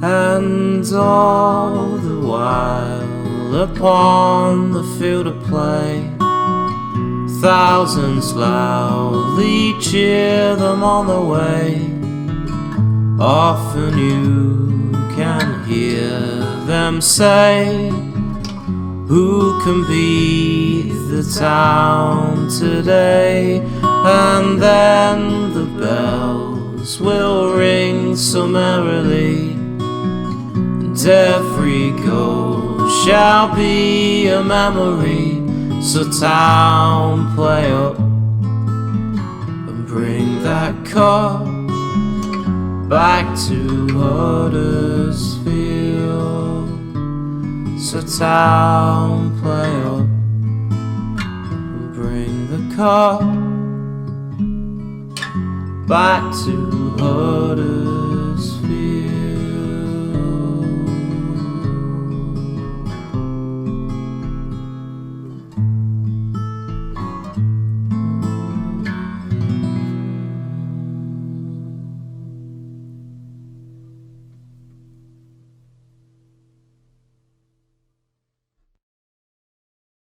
And all the while upon the field of play, thousands loudly cheer them on the way. Often you can hear them say, who can beat the town today? And then the bells will ring so merrily, and every goal shall be a memory. So town, play up and bring that cup back to Huddersfield. So town, play up and bring the cup back to Huddersfield.